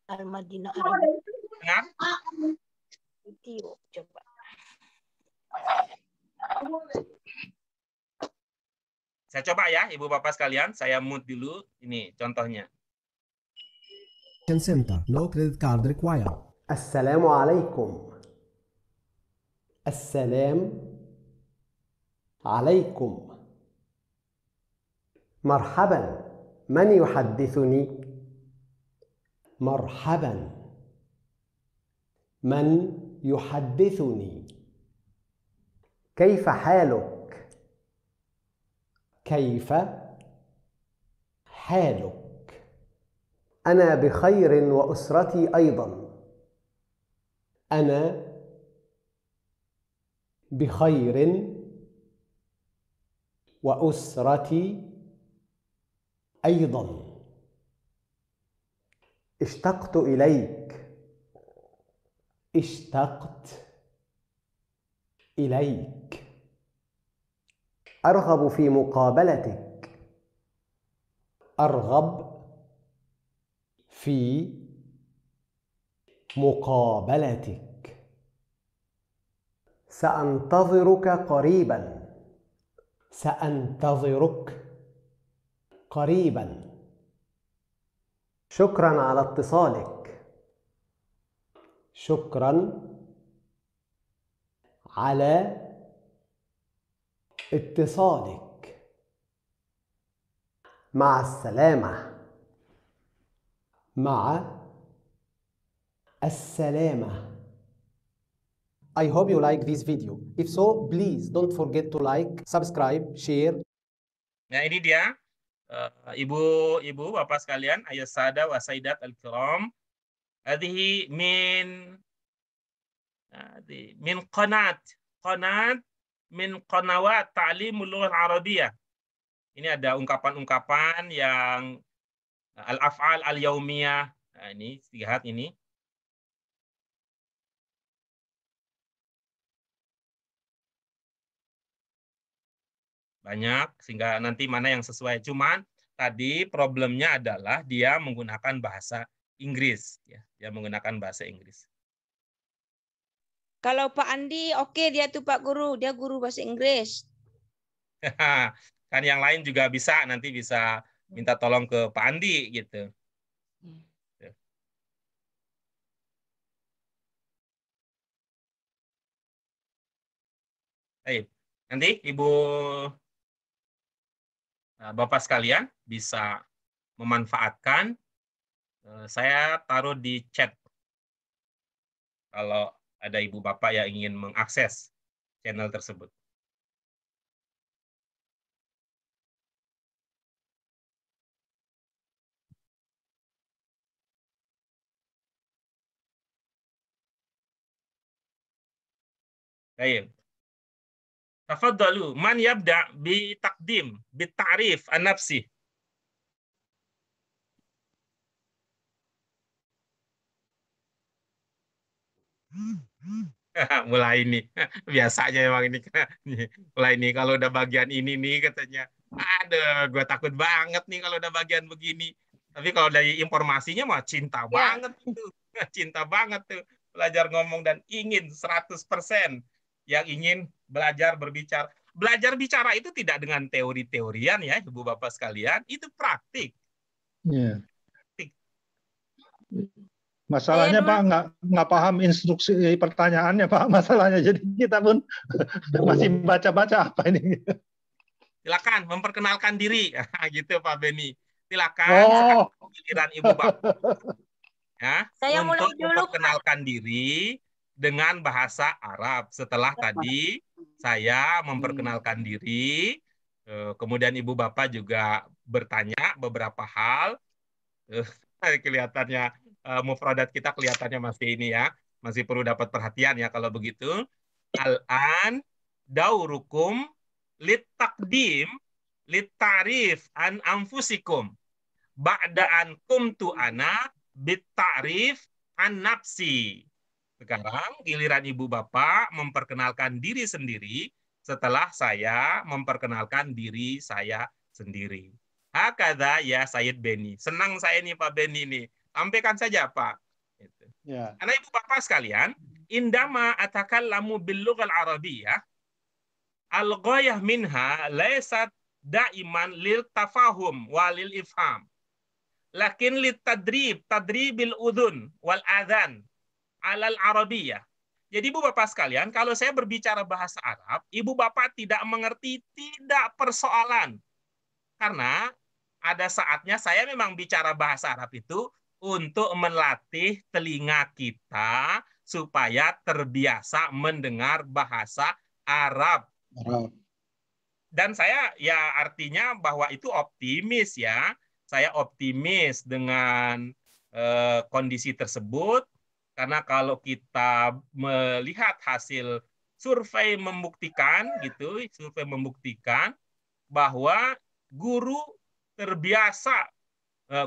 Al-Madinah Arabic. Video, coba. Saya coba ya, Ibu Bapak sekalian, saya mute dulu. Ini contohnya. Center, no credit card required. Assalamu alaikum. السلام عليكم. مرحبا، من يحدثني؟ مرحبا، من يحدثني؟ كيف حالك؟ كيف حالك؟ أنا بخير وأسرتي أيضا. أنا بخير وأسرتي أيضا. اشتقت إليك. اشتقت إليك. أرغب في مقابلتك. أرغب في مقابلتك. سأنتظرك قريبا. سأنتظرك قريبا. شكرا على اتصالك. شكرا على اتصالك. مع السلامة. مع السلامة. I hope you like this video. If so, please don't forget to like, subscribe, share. Nah, ini dia ibu bapak sekalian, ayat sada wa sayyidat al-kiram. Hadhihi min qanat min qanawat ta'limul lughah al-arabiyyah. Ini ada ungkapan-ungkapan yang al-af'al al-yaumiyah. Nah, ini lihat ini. Banyak, sehingga nanti mana yang sesuai. Cuman tadi problemnya adalah dia menggunakan bahasa Inggris. Ya, dia menggunakan bahasa Inggris. Kalau Pak Andi, oke dia tuh Pak Guru. Dia guru bahasa Inggris. Kan yang lain juga bisa, nanti bisa minta tolong ke Pak Andi gitu. Baik, nanti Ibu Bapak sekalian bisa memanfaatkan, saya taruh di chat kalau ada Ibu Bapak yang ingin mengakses channel tersebut. Baik. Tafadhalu, man yabda bi taqdim, bi ta'rif an-nafsi. Mulai ini biasanya emang ini mulai ini kalau udah bagian ini nih katanya, aduh gue takut banget nih kalau udah bagian begini. Tapi kalau dari informasinya mah cinta banget tuh, cinta banget tuh belajar ngomong dan ingin 100% yang ingin belajar berbicara. belajar bicara itu tidak dengan teori-teorian ya, Ibu Bapak sekalian, itu praktik. Yeah. Masalahnya Pak nggak paham instruksi pertanyaannya Pak, masalahnya jadi kita pun masih baca-baca apa ini. Silakan memperkenalkan diri, gitu Pak Beni. Silakan giliran Ibu Bapak ya, Saya mulai untuk dulu, memperkenalkan diri dengan bahasa Arab. Setelah tadi saya memperkenalkan diri, kemudian Ibu Bapak juga bertanya beberapa hal. Kelihatannya mufradat kita kelihatannya masih ini ya, masih perlu dapat perhatian ya kalau begitu. Al-an daurukum lit taqdim lit ta'rif an anfusikum ba'da an kumtu ana bit ta'rif an nafsi. Sekarang giliran Ibu Bapak memperkenalkan diri sendiri setelah saya memperkenalkan diri saya sendiri. Hakadha ya Sayyid Beni. Senang saya nih Pak Beni nih. Sampaikan saja Pak. Gitu. Ya. Karena Ibu Bapak sekalian, indama atakallamu bil lughal arabiyyah al-ghayah minha laysat daiman lil tafahum walil ifham. Lakin lit tadribil udhun wal adhan alal arabiyyah. Jadi Ibu Bapak sekalian, kalau saya berbicara bahasa Arab, Ibu Bapak tidak mengerti, tidak persoalan. Karena ada saatnya saya memang bicara bahasa Arab itu untuk melatih telinga kita supaya terbiasa mendengar bahasa Arab. Dan saya ya artinya bahwa itu optimis ya. Saya optimis dengan kondisi tersebut. Karena kalau kita melihat hasil survei membuktikan gitu, survei membuktikan bahwa guru terbiasa,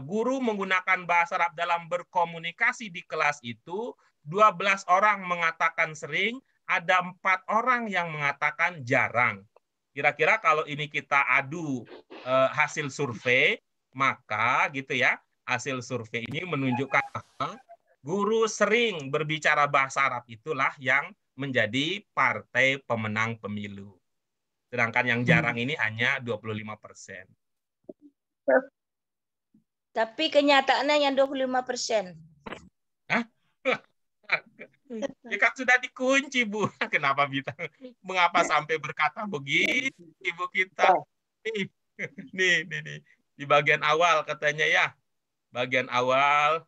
guru menggunakan bahasa Arab dalam berkomunikasi di kelas itu 12 orang mengatakan sering, ada 4 orang yang mengatakan jarang. Kira-kira kalau ini kita adu hasil survei, maka gitu ya, hasil survei ini menunjukkan bahwa guru sering berbicara bahasa Arab itulah yang menjadi partai pemenang pemilu. Sedangkan yang jarang ini hanya 25%. Tapi kenyataannya yang 25%. Hah? Ya kan sudah dikunci, Bu. Kenapa mengapa sampai berkata begitu, Ibu kita? Nih. Di bagian awal katanya ya. Bagian awal.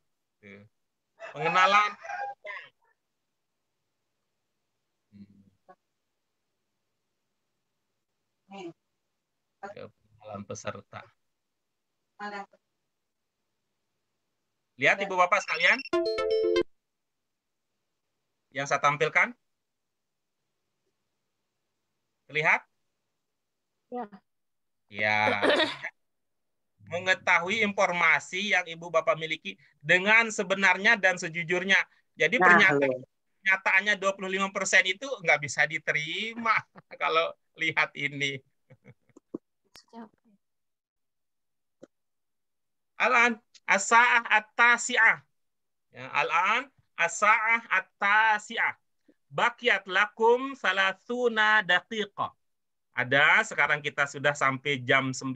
Pengenalan. Pengenalan peserta. Lihat Ibu Bapak sekalian. Yang saya tampilkan. Terlihat? Ya. Ya. Mengetahui informasi yang Ibu Bapak miliki dengan sebenarnya dan sejujurnya. Jadi pernyataannya 25% itu nggak bisa diterima kalau lihat ini. Al-an as-sa'ah at-tasi'ah. Al-an as-sa'ah at-tasi'ah. Baqiyat lakum 30 daqiqah. Sekarang kita sudah sampai jam 9.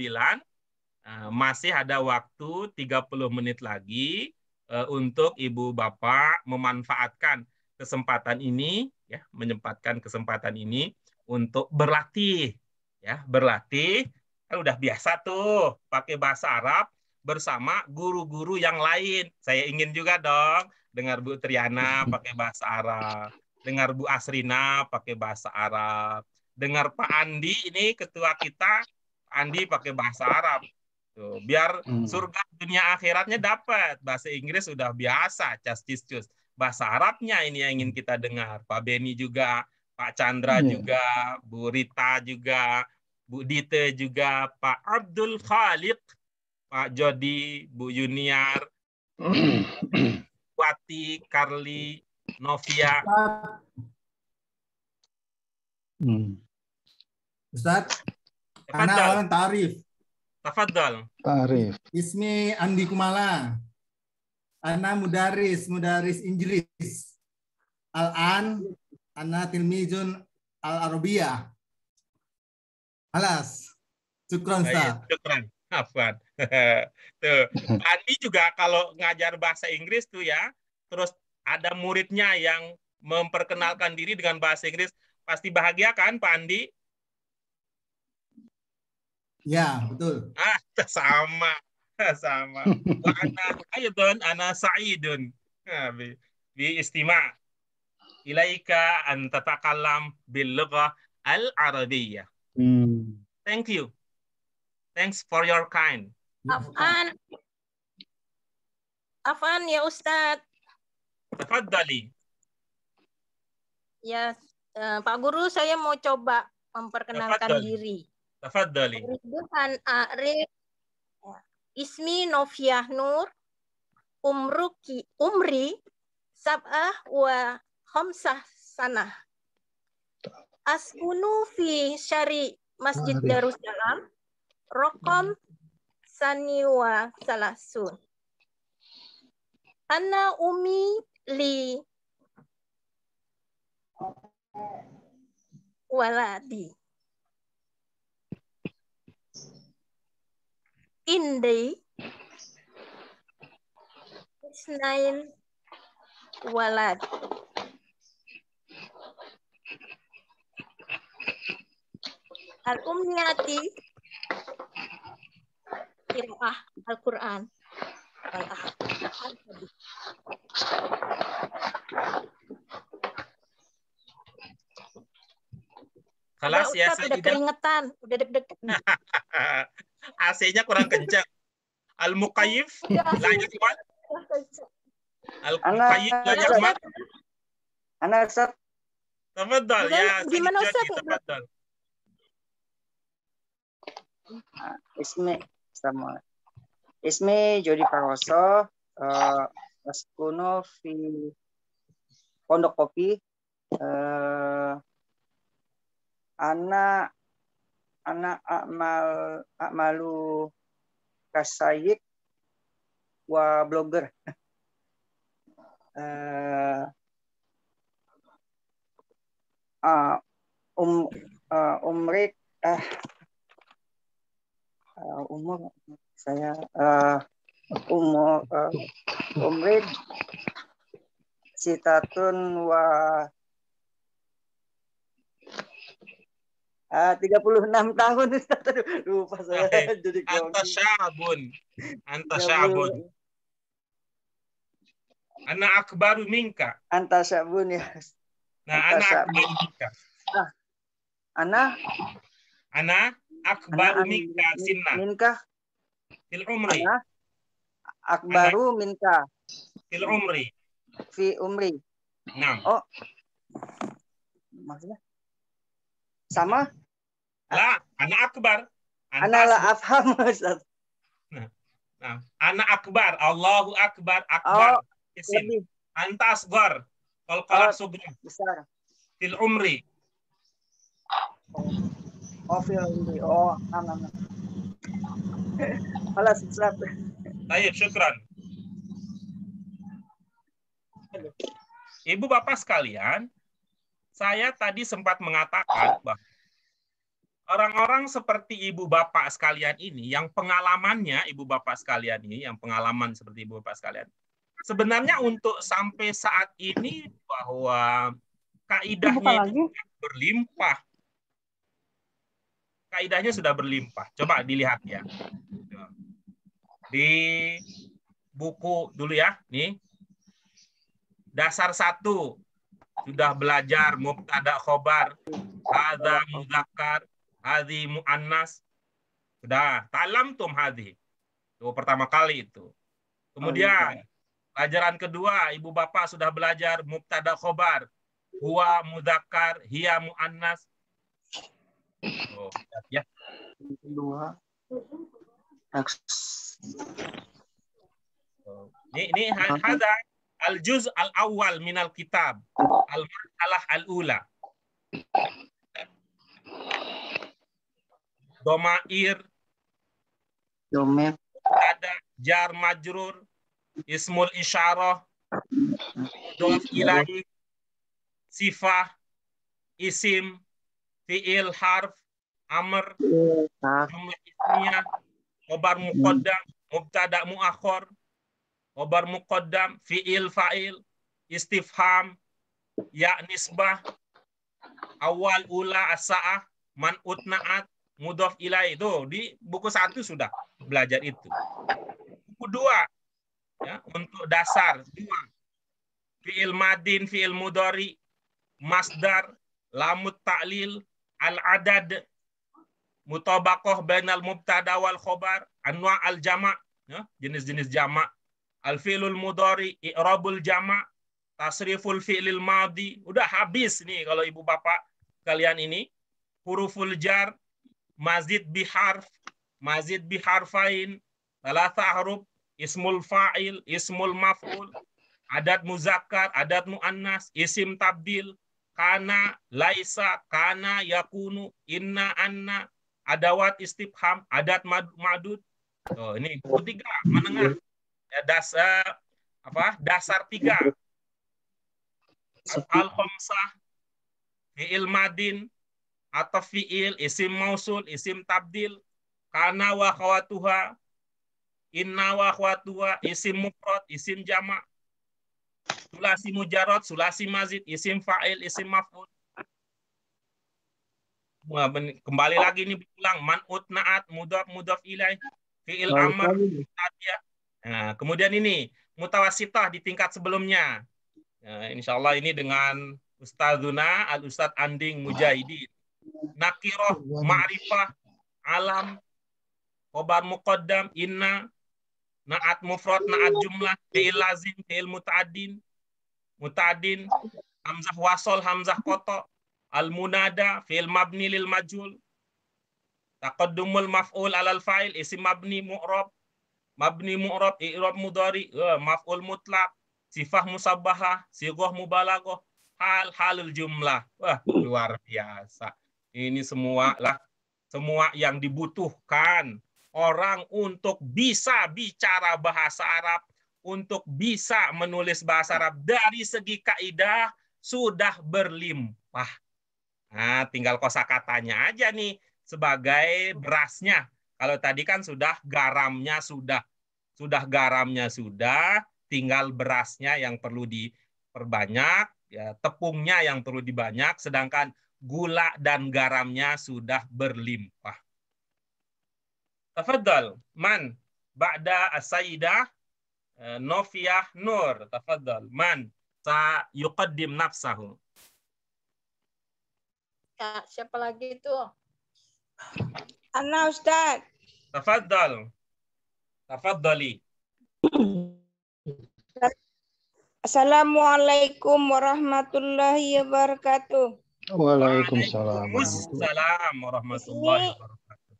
Masih ada waktu 30 menit lagi untuk Ibu Bapak memanfaatkan kesempatan ini ya, menyempatkan kesempatan ini untuk berlatih ya, berlatih. Kan udah biasa tuh pakai bahasa Arab bersama guru-guru yang lain. Saya ingin juga dong dengar Bu Triana pakai bahasa Arab, dengar Bu Asrina pakai bahasa Arab, dengar Pak Andi ini ketua kita, Andi pakai bahasa Arab. Tuh, biar surga dunia akhiratnya dapat. Bahasa Inggris sudah biasa, cas-cis-cus. Bahasa Arabnya ini yang ingin kita dengar. Pak Beni juga, Pak Chandra juga, Bu Rita juga, Bu Dite juga, Pak Abdul Khaliq, Pak Jody, Bu Yuniar, Wati, Carly, Novia. Ustaz, ana awalan tarif. Tafadhal. Tarif. Ismi Andi Kumala. Ana mudaris Inggris. Al-an ana tilmizun al-Arabiyah. Alas. Syukron, Ustaz. Syukran. Afwan. Tuh, Pak Andi juga kalau ngajar bahasa Inggris tuh ya, terus ada muridnya yang memperkenalkan diri dengan bahasa Inggris, pasti bahagia kan Pak Andi? Ya, betul. Sama. Sama. Wa ana aidon ana sa'idun. Bi istima' ilaika an tatakallam bil lughah al-arabiyyah. Thank you. Thanks for your kind. Afan ya Ustadz. Tafadhali. Ya, Pak Guru, saya mau coba memperkenalkan diri. Tafadhali. Ridwan Arif, Ismi Noviah Nur, Umri Sab'ah wa Khamsah Sanah. Askunu fi Syari Masjid Darussalam, Rokom Saniwa Salasun. Ana Umi li waladi. Indi Isnain walad. Al-umniyati qiraah Al-Quran. Kelas ya, Ustaz, udah keringetan, udah deg-degan. AC-nya kurang kencang. Al-Muqayyif la yakmal. Al-Muqayyif la yakmal. Ana Ustaz. Tafadhal ya. Gimana Ustaz? Tafadhal. Ismi Jody Paroso, Askuno fi Pondok Kopi, anak akmalu kasayik wa blogger. Umur saya umur sitatun wa 36 tahun. Lupa saya. Jadi Anta syabun. Ana akbaru minka. Anta syabun ya. Nah, ana akbaru minka. Ana akbaru minka sinna. Minka. Fil umri. Ana akbaru minka. Fil umri. Fi umri. Nah. Oh. Maksudnya? Sama? La, ana akbar. Ana la afham, Ustaz. Nah, ana akbar, Allahu akbar, akbar. Oh, lebih. Anta asghar. Qalqalah sugra. Besar. Fil umri. Oh, fil umri. Oh, aman. Halas, Ustaz. Baik, syukran. Ibu Bapak sekalian, saya tadi sempat mengatakan bahwa orang-orang seperti ibu bapak sekalian ini, yang pengalamannya ibu bapak sekalian ini, yang pengalaman seperti ibu bapak sekalian, sebenarnya untuk sampai saat ini bahwa kaidahnya berlimpah. Kaidahnya sudah berlimpah. Coba dilihat ya. Di buku dulu ya, nih. Dasar 1 sudah belajar mubtada khobar, hadza mudzakkar, hadzi muannas. Sudah, ta'lamtum hadzi. Itu pertama kali itu. Kemudian pelajaran kedua, ibu bapak sudah belajar mubtada khobar, huwa mudzakkar, hiya muannas. Oh, ya. Kedua. Ini hadza al-juz al-awwal minal kitab, al-marhalah al-ula. Domair, ada jar majrur, ismul isyarah, mudhof ilaih, sifah, isim, fi'il, harf, amr, jumlah ismiyah, khobar muqaddam, mubtada muakhir, khobar muqaddam, fi'il fa'il, istifham, ya nisbah, awal ula as-sa'ah, man'ut na'at, mudhaf ilaih. Itu di buku 1 sudah belajar itu. Buku 2 ya, untuk dasar 2. Fi'il madin, fi'il mudhari, masdar, lamut ta'lil, al-adad, mutabaqah bainal mubtada wal khobar, anwa' al-jama', ya, jenis-jenis jama', al-fi'lul mudhari, i'rabul jama', tasriful fi'lil madi. Udah habis nih kalau ibu bapak kalian ini. Huruful jar, mazid biharf, mazid biharfain, thalatha huruf, ismul fa'il, ismul maf'ul, adat muzakkar, adat muannas, isim tabdil, kana, laisa, kana, yakunu, inna, anna, adawat istifham, adat madud. Oh, ini buku 3 menengah. Ya, dasar 3. Al-khamsah, fi'il madin, atau fi'il, isim mausul, isim tabdil, kana wa khawatuha, inna wa khawatuha, isim mufrad, isim jama', sulasi mujarrad, sulasi mazid, isim fa'il, isim maf'ul. Kembali lagi nih berulang, man'ut na'at, mudhaf, mudhaf ilaih, fi'il amr, tabiah. Nah, kemudian ini mutawasitah di tingkat sebelumnya. Nah, insya Allah ini dengan Ustadzuna Al-Ustadz Anding Mujahidin. Nakiroh, ma'rifah, alam, khobar muqaddam, inna, na'at mufrad, na'at jumlah, fi'il lazim, fi'il muta'addin, hamzah wasol, hamzah koto, al-munada, fi'il mabni lil majhul, taqaddumul maf'ul alal fa'il, isim mabni mu'rab, i'rab mudhari, maf'ul mutlaq, sifah musabbahah, sighah mubalaghah, halul jumlah. Wah, luar biasa. Ini semua yang dibutuhkan orang untuk bisa bicara bahasa Arab, untuk bisa menulis bahasa Arab dari segi kaidah sudah berlimpah. Nah, tinggal kosakatanya aja nih sebagai berasnya. Kalau tadi kan sudah garamnya sudah, tinggal berasnya yang perlu diperbanyak, ya, tepungnya yang perlu dibanyak, sedangkan gula dan garamnya sudah berlimpah. Tafadhal, man ba'da as-sayyidah Nofiah Nur. Tafadhal, man sa yuqaddim nafsahu. Ya, siapa lagi itu? Ana Ustaz. Tafadhal. Tafadhali. Assalamualaikum warahmatullahi wabarakatuh. Waalaikumsalam. Waalaikumsalam warahmatullahi wabarakatuh.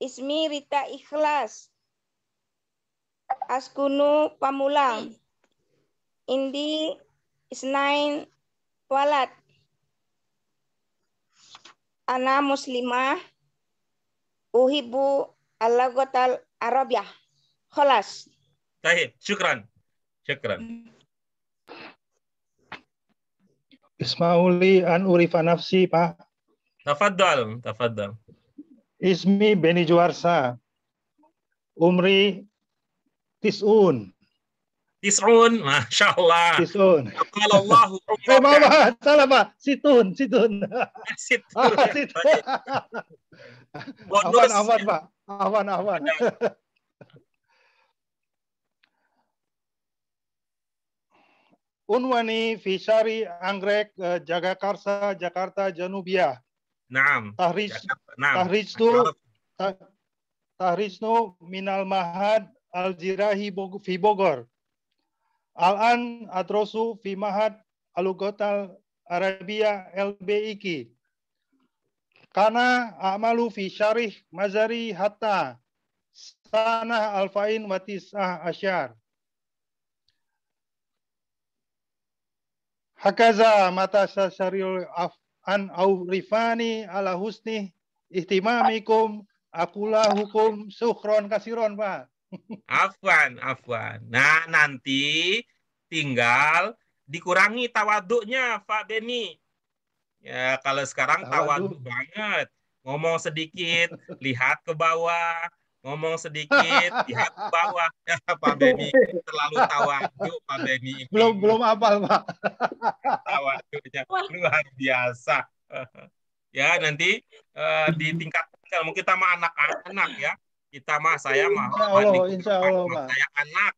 Ismi Rita Ikhlas. Askunu Pamulang. Indi Isnain Walad. Ana muslimah. Uhibu al-laghatal Arabiyah. Khalas. Baik, syukran. Ismauli an urifa nafsi, Pak. Tafadhal. Ismi Beni Juarsa. Umri Tis'un. Masya Allah. Tis'un. Allahu Maaf, salah Pak. Situn. Bonus. Awan Pak. Awan. Unwani Fisari Anggrek Jagakarsa Jakarta Janubia. Naam. Tahrisnu minal mahad al-jirahi fi Bogor. Al-an adrosu fi mahad alugotal Arabia LBIK. Kana amalu fi syarih mazari hatta sanah alfain wa tis'ah asyar. Hakaza mata syariul an aurifani ala husni ihtimamikum akulah hukum sukhron kasiron, Pak. Afwan. Nah, nanti tinggal dikurangi tawaduknya, Pak Beni. Ya, kalau sekarang tawadu banget. Ngomong sedikit, lihat ke bawah. Ngomong sedikit, lihat ke bawah. Ya, Pak Beni terlalu tawadu, Pak Beni. Belum hafal, Pak. Tawadunya luar biasa. Ya, nanti ditingkatkan. Kalau kita mah anak-anak ya. Kita mah, saya mah. Insya Allah, Pak. Saya anak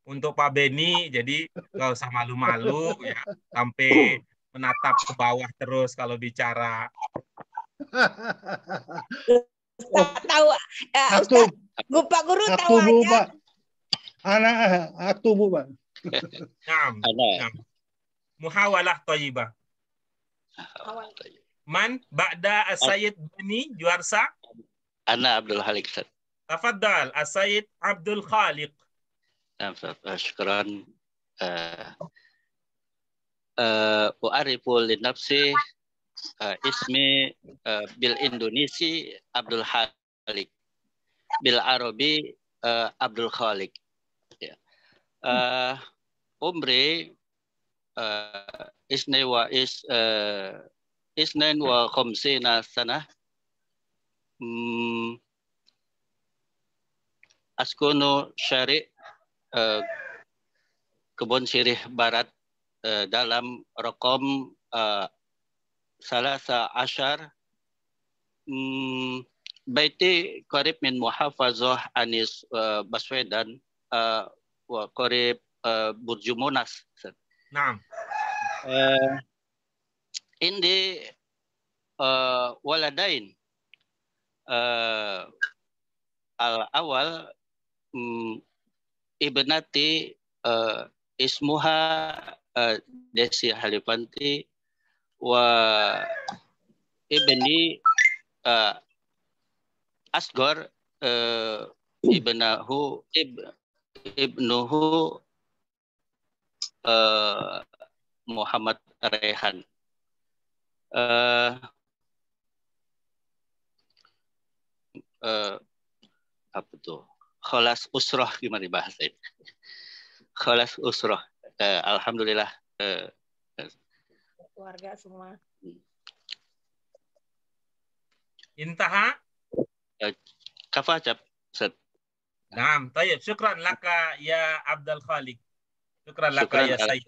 untuk Pak Beni, jadi nggak usah malu-malu ya. Sampai menatap ke bawah terus kalau bicara. Tahu, Ustaz, Pak Guru tahu aja. Pak. Anak aktu Bu, Pak. Nah. Muhawalah thayyibah. Man ba'da As-Sayyid Bani Juarsa? Ana Abdul Khaliq. Tafaddal As-Sayyid Abdul Khaliq. Syukran. U'arifu li nafsi ismi bil Indonesi Abdul Khaliq, bil Arabi Abdul Khaliq. Umri isnain wa khamsina sanah. Askunu Syari' Kebun Sirih Barat dalam Rokom Salasa Ashar Baiti Qarib min Muhafazah Anis Baswedan wa Qarib Burjumunas. Naam. Indi waladain al-awal ibnati ismuha Desi Halifanti wa ibni Asgor ibnuhu Muhammad Rehan. Apa tuh? Kholas usroh, gimana bahasa ini? Kholas usroh. Alhamdulillah. Keluarga semua. Intaha? Kafajab. Naam, tayyib. Syukran laka ya Abdul Khaliq. Syukran laka ya Sayyid.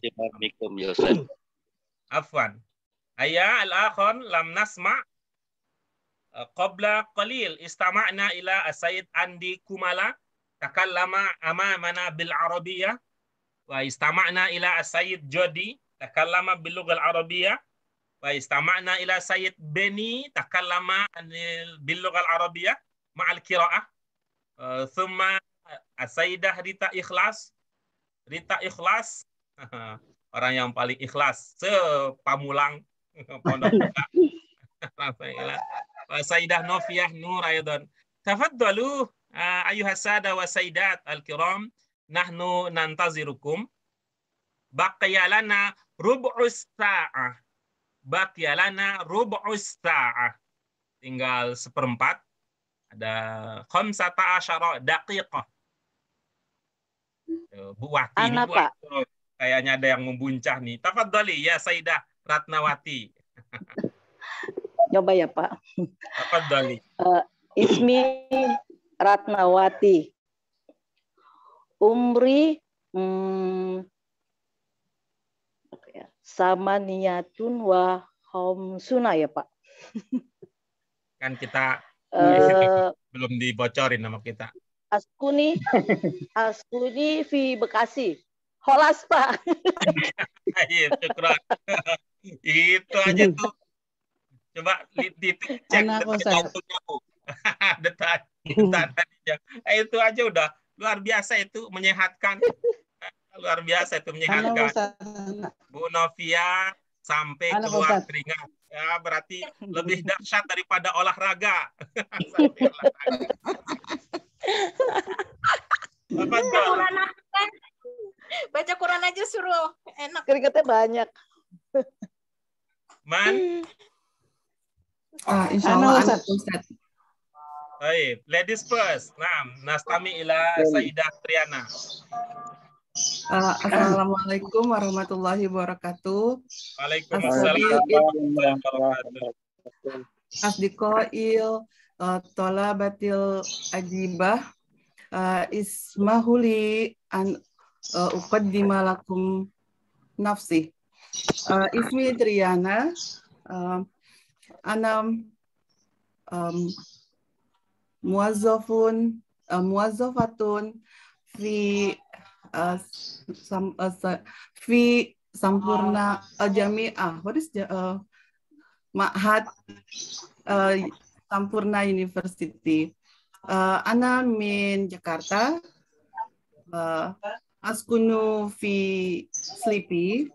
Afwan. Ayya al-akhon lam nasma' qabla qalil istama'na ila Sayyid Andi Kumala takallama amamana bil Arabiyyah wa istama'na ila Sayyid Jodi takallama bil lughah al-Arabiyyah wa istama'na ila Sayyid Beni takallama bil lughah al-Arabiyyah ma'al qira'ah thumma Sayyidah Rita Ikhlas orang yang paling ikhlas sepamulang pondok Sayyidah Nofiyah Nur aydan. Tafaddalu ayuhas sada wa sayyidat al-kiram, nahnu nantazirukum. Baqiya lana rub'us sa'ah. Baqiya lana rub'us sa'ah. Tinggal seperempat. Ada 15 daqiqah. Bu Wati ini kayaknya ada yang membuncah nih. Tafadhali ya Sayyidah Ratnawati. Coba ya Pak. Tafadhali. Ismi Ratnawati. Umri samaniyatun wa khamsuna ya Pak. Kan kita belum dibocorin nama kita. Askuni fi Bekasi. Holas Pak. Iya, syukran. Itu aja tuh. Coba dicek detak-detaknya. Itu aja udah luar biasa itu menyehatkan. Luar biasa itu menyehatkan. Bu Novia sampai keluar keringat. Ya, berarti lebih dahsyat daripada olahraga. Baca Quran aja suruh enak. Keringatnya banyak. Man? Insya Allah Ustaz. Baik, ladies first. Nah, nastami ila Sayyidah Triana. Assalamualaikum warahmatullahi wabarakatuh. Waalaikumsalam warahmatullahi wabarakatuh. Asdiqoil tolabatil ajibah ismahuli an uqaddima lakum nafsi. Ismi Triana, ana muwazzafatun fi Sampurna Jami'ah. What is Ma'had Sampurna University. Ana min Jakarta. Askunu fi Sleepy.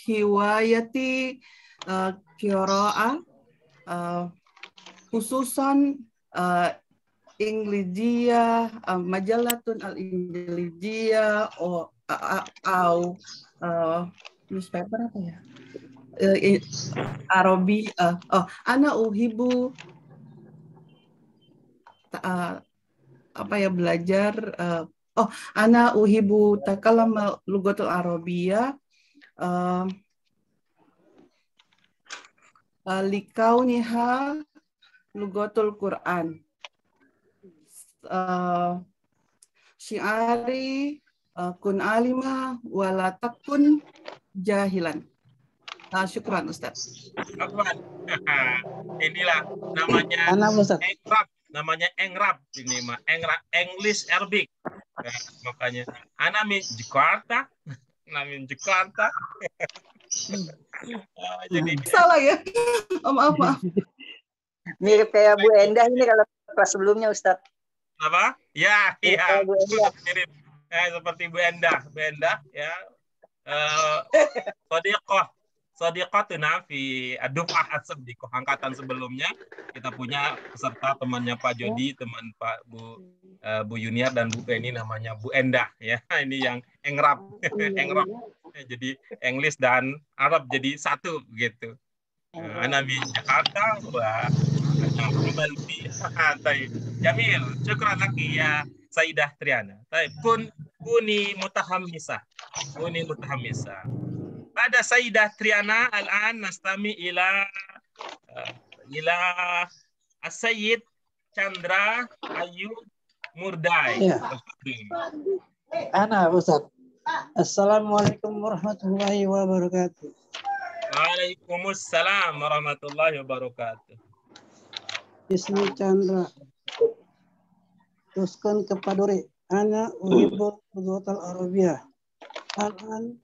Hiwayati Qira'ah khususan Inggrisiyah, majalatun al-Inggrisiyah atau newspaper apa ya? Arabi. Ana uhibu apa ya, belajar. Ana uhibu takalam lugatul Arabiyah likauniha lugatul Quran. Syiari kun alima wala takun jahilan. Syukran Ustaz. Inilah namanya engrab, namanya engrab ini mah, English Arabic. Makanya ana min Jakarta, Jakarta. Jadi salah ya. Maaf. Mirip kayak Bu Endah ini kalau kelas sebelumnya, Ustaz. Apa? Ya, iya. Mirip seperti Bu Endah. Bu Endah ya. Sadiqatuna fi Duf'ah As-Sabdiqah, angkatan sebelumnya kita punya peserta temannya Pak Jody, teman Pak Bu Yuniar dan Bu Penny, namanya Bu Endah ya. Ini yang engrab. Engrab. Jadi English dan Arab jadi satu gitu. Ana min Jakarta wa amal fi Jamil. Syukran laki ya Sayyidah Triana. Kuni mutahammisah. Pada Sayyidah Triana al-an nastami ila As-Sayyid Chandra Ayu Murdai. Ya. Ana Ustaz. Assalamualaikum warahmatullahi wabarakatuh. Waalaikumsalam warahmatullahi wabarakatuh. Ismi Chandra. Teruskan kepaduri. Ana uhibbu lugatal Arabiyah. Al-an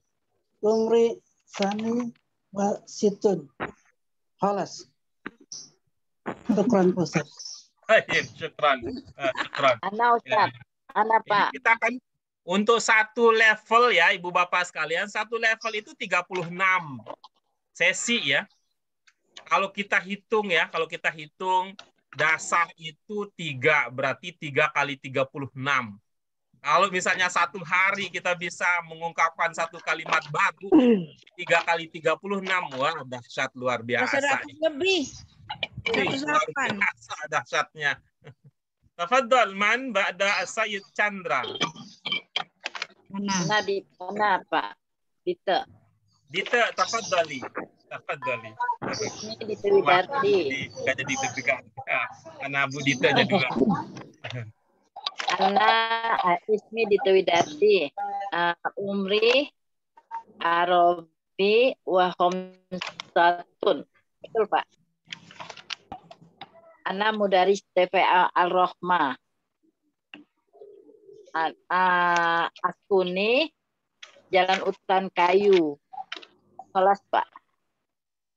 umri sani wa situn. Halas. Syukran Ustaz. Syukran. Ana Ustaz. Ana Pak. Kita akan untuk satu level ya Ibu Bapak sekalian, satu level itu 36 sesi ya. Kalau kita hitung dasar itu 3, berarti 3 kali 36. Kalau misalnya satu hari kita bisa mengungkapkan satu kalimat baru 3 kali 36, wah dahsyat luar biasa. 100 lebih. 108. Luar biasa dahsyatnya. Tafadhal man ba'da Sayyid Chandra. Mana di mana Pak? Dita, tafadhali. Ini Dita Widarti. Enggak jadi deg-degan. Ana Bu Dita jadi. Ana ismi Dita Widarti. Umri Arabi wa khamsatun. Betul Pak? Ana mudaris TPA Al-Rahmah. Askuni Jalan Utan Kayu. Kelas Pak.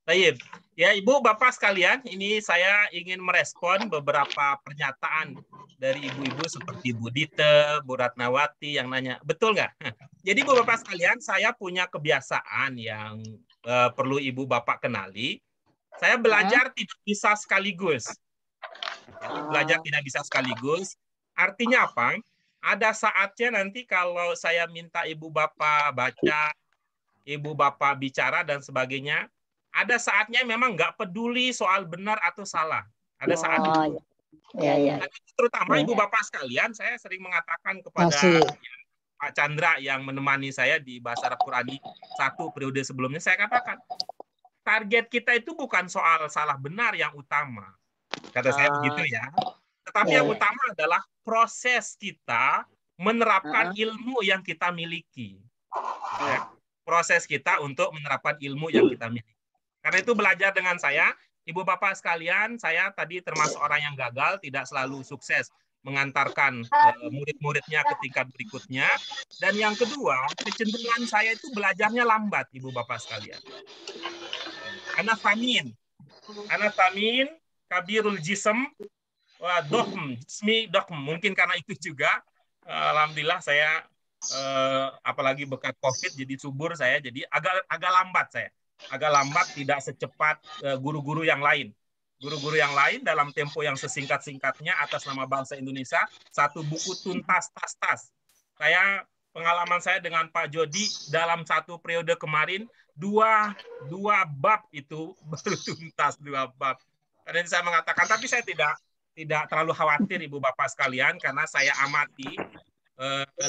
Baik. Ya Ibu Bapak sekalian, ini saya ingin merespon beberapa pernyataan dari ibu-ibu seperti Bu Dita, Bu Ratnawati yang nanya, betul nggak? Jadi Ibu Bapak sekalian, saya punya kebiasaan yang perlu Ibu Bapak kenali. Saya belajar tidak bisa sekaligus. Belajar tidak bisa sekaligus. Artinya apa? Ada saatnya nanti kalau saya minta Ibu Bapak baca, Ibu Bapak bicara dan sebagainya, ada saatnya memang nggak peduli soal benar atau salah. Ada saatnya. Ya. Terutama Ya. Ibu Bapak sekalian, saya sering mengatakan kepada Pak Chandra yang menemani saya di Bahasa Arab Qurani 1 periode sebelumnya, saya katakan, target kita itu bukan soal salah benar yang utama. Kata saya begitu ya. Tetapi yang utama adalah proses kita menerapkan ilmu yang kita miliki. Ya. Proses kita untuk menerapkan ilmu yang kita miliki. Karena itu belajar dengan saya, Ibu Bapak sekalian, saya tadi termasuk orang yang gagal, tidak selalu sukses mengantarkan murid-muridnya ke tingkat berikutnya. Dan yang kedua, kecenderungan saya itu belajarnya lambat, Ibu Bapak sekalian. Ana famin, kabirul jism, dohm, jismi dohm. Mungkin karena itu juga, alhamdulillah saya, apalagi bekat COVID, jadi subur saya, jadi agak lambat saya. Agak lambat, tidak secepat guru-guru yang lain. Guru-guru yang lain dalam tempo yang sesingkat-singkatnya atas nama bangsa Indonesia, 1 buku tuntas tas. Pengalaman saya dengan Pak Jody dalam 1 periode kemarin, dua bab itu baru tuntas, 2 bab. Karena saya mengatakan, tapi saya tidak terlalu khawatir Ibu Bapak sekalian, karena saya amati,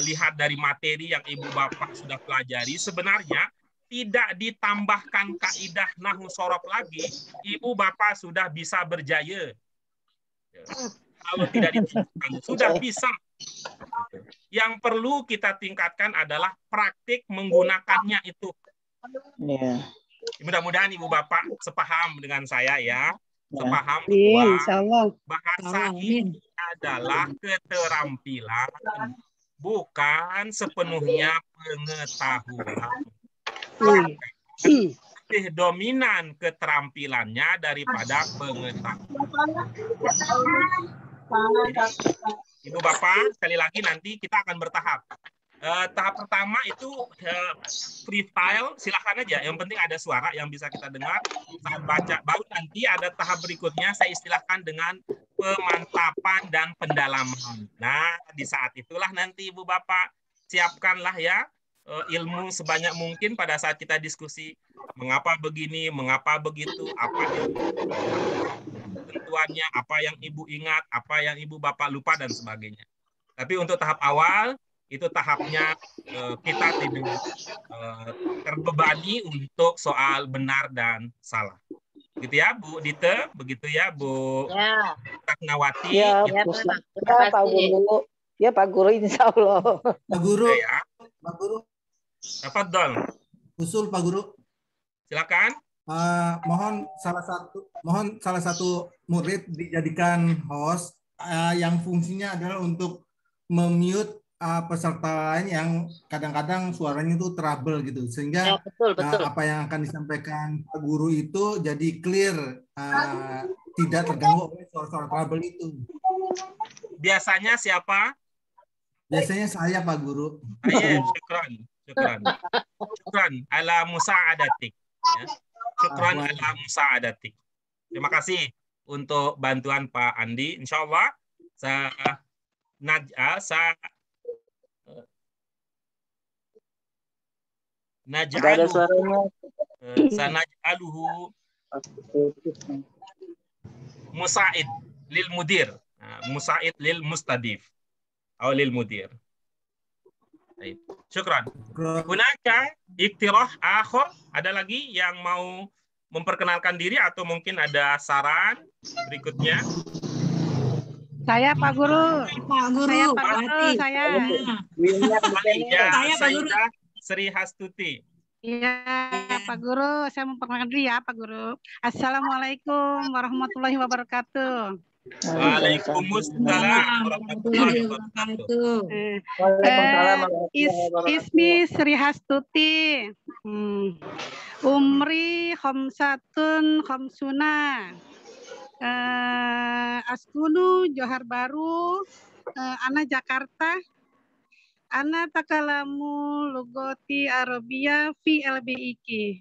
lihat dari materi yang Ibu Bapak sudah pelajari, sebenarnya tidak ditambahkan kaidah nahwu sorof lagi, Ibu Bapak sudah bisa berjaya. Kalau tidak ditambahkan, sudah bisa. Yang perlu kita tingkatkan adalah praktik menggunakannya itu. Mudah-mudahan Ibu Bapak sepaham dengan saya ya. Sepaham bahwa bahasa ini adalah keterampilan, bukan sepenuhnya pengetahuan. Lebih dominan keterampilannya daripada pengetahuan. Ibu Bapak, sekali lagi nanti kita akan bertahap. Tahap pertama itu freestyle, silakan aja. Yang penting ada suara yang bisa kita dengar saat baca. Baru nanti ada tahap berikutnya, saya istilahkan dengan pemantapan dan pendalaman. Nah, di saat itulah nanti Ibu Bapak siapkanlah ya ilmu sebanyak mungkin pada saat kita diskusi. Mengapa begini, mengapa begitu, apa ketentuannya, apa yang Ibu ingat, apa yang Ibu Bapak lupa, dan sebagainya. Tapi untuk tahap awal, itu tahapnya kita tidak terbebani untuk soal benar dan salah. Gitu ya, Bu Dite? Begitu ya, Bu Taknawati? Ya, Pak Guru. Ya, Pak Guru, insya Allah. Pak Guru. Ya. Pak Guru. Tafadhol. Usul Pak Guru. Silakan. Mohon salah satu murid dijadikan host yang fungsinya adalah untuk memute peserta lain yang kadang-kadang suaranya itu trouble gitu, sehingga betul. Apa yang akan disampaikan Pak Guru itu jadi clear, tidak terganggu oleh suara-suara trouble itu. Biasanya siapa? Biasanya saya, Pak Guru. Syukran ala musa'adatik. Ya. Syukran ala musa'adatik. Terima kasih untuk bantuan Pak Andi. Insya Allah sanaj'aluhu musa'id lil mudir, musa'id lil mustadif atau lil mudir. Syukran. Hunaka iktirah akhir, ada lagi yang mau memperkenalkan diri atau mungkin ada saran berikutnya? Saya Pak Guru. Saya Pak Guru. Saya Pak Guru. Sri Hastuti. Iya, Pak Guru. Saya memperkenalkan diri ya, Pak Guru. Assalamualaikum warahmatullahi wabarakatuh. Waalaikumsalam warahmatullahi wabarakatuh. Ismi Sri Hastuti. Umri khamsatun khamsuna. Askunu Johar Baru. Ana Jakarta. Ana takalamu lugoti Arabia fi LBIK.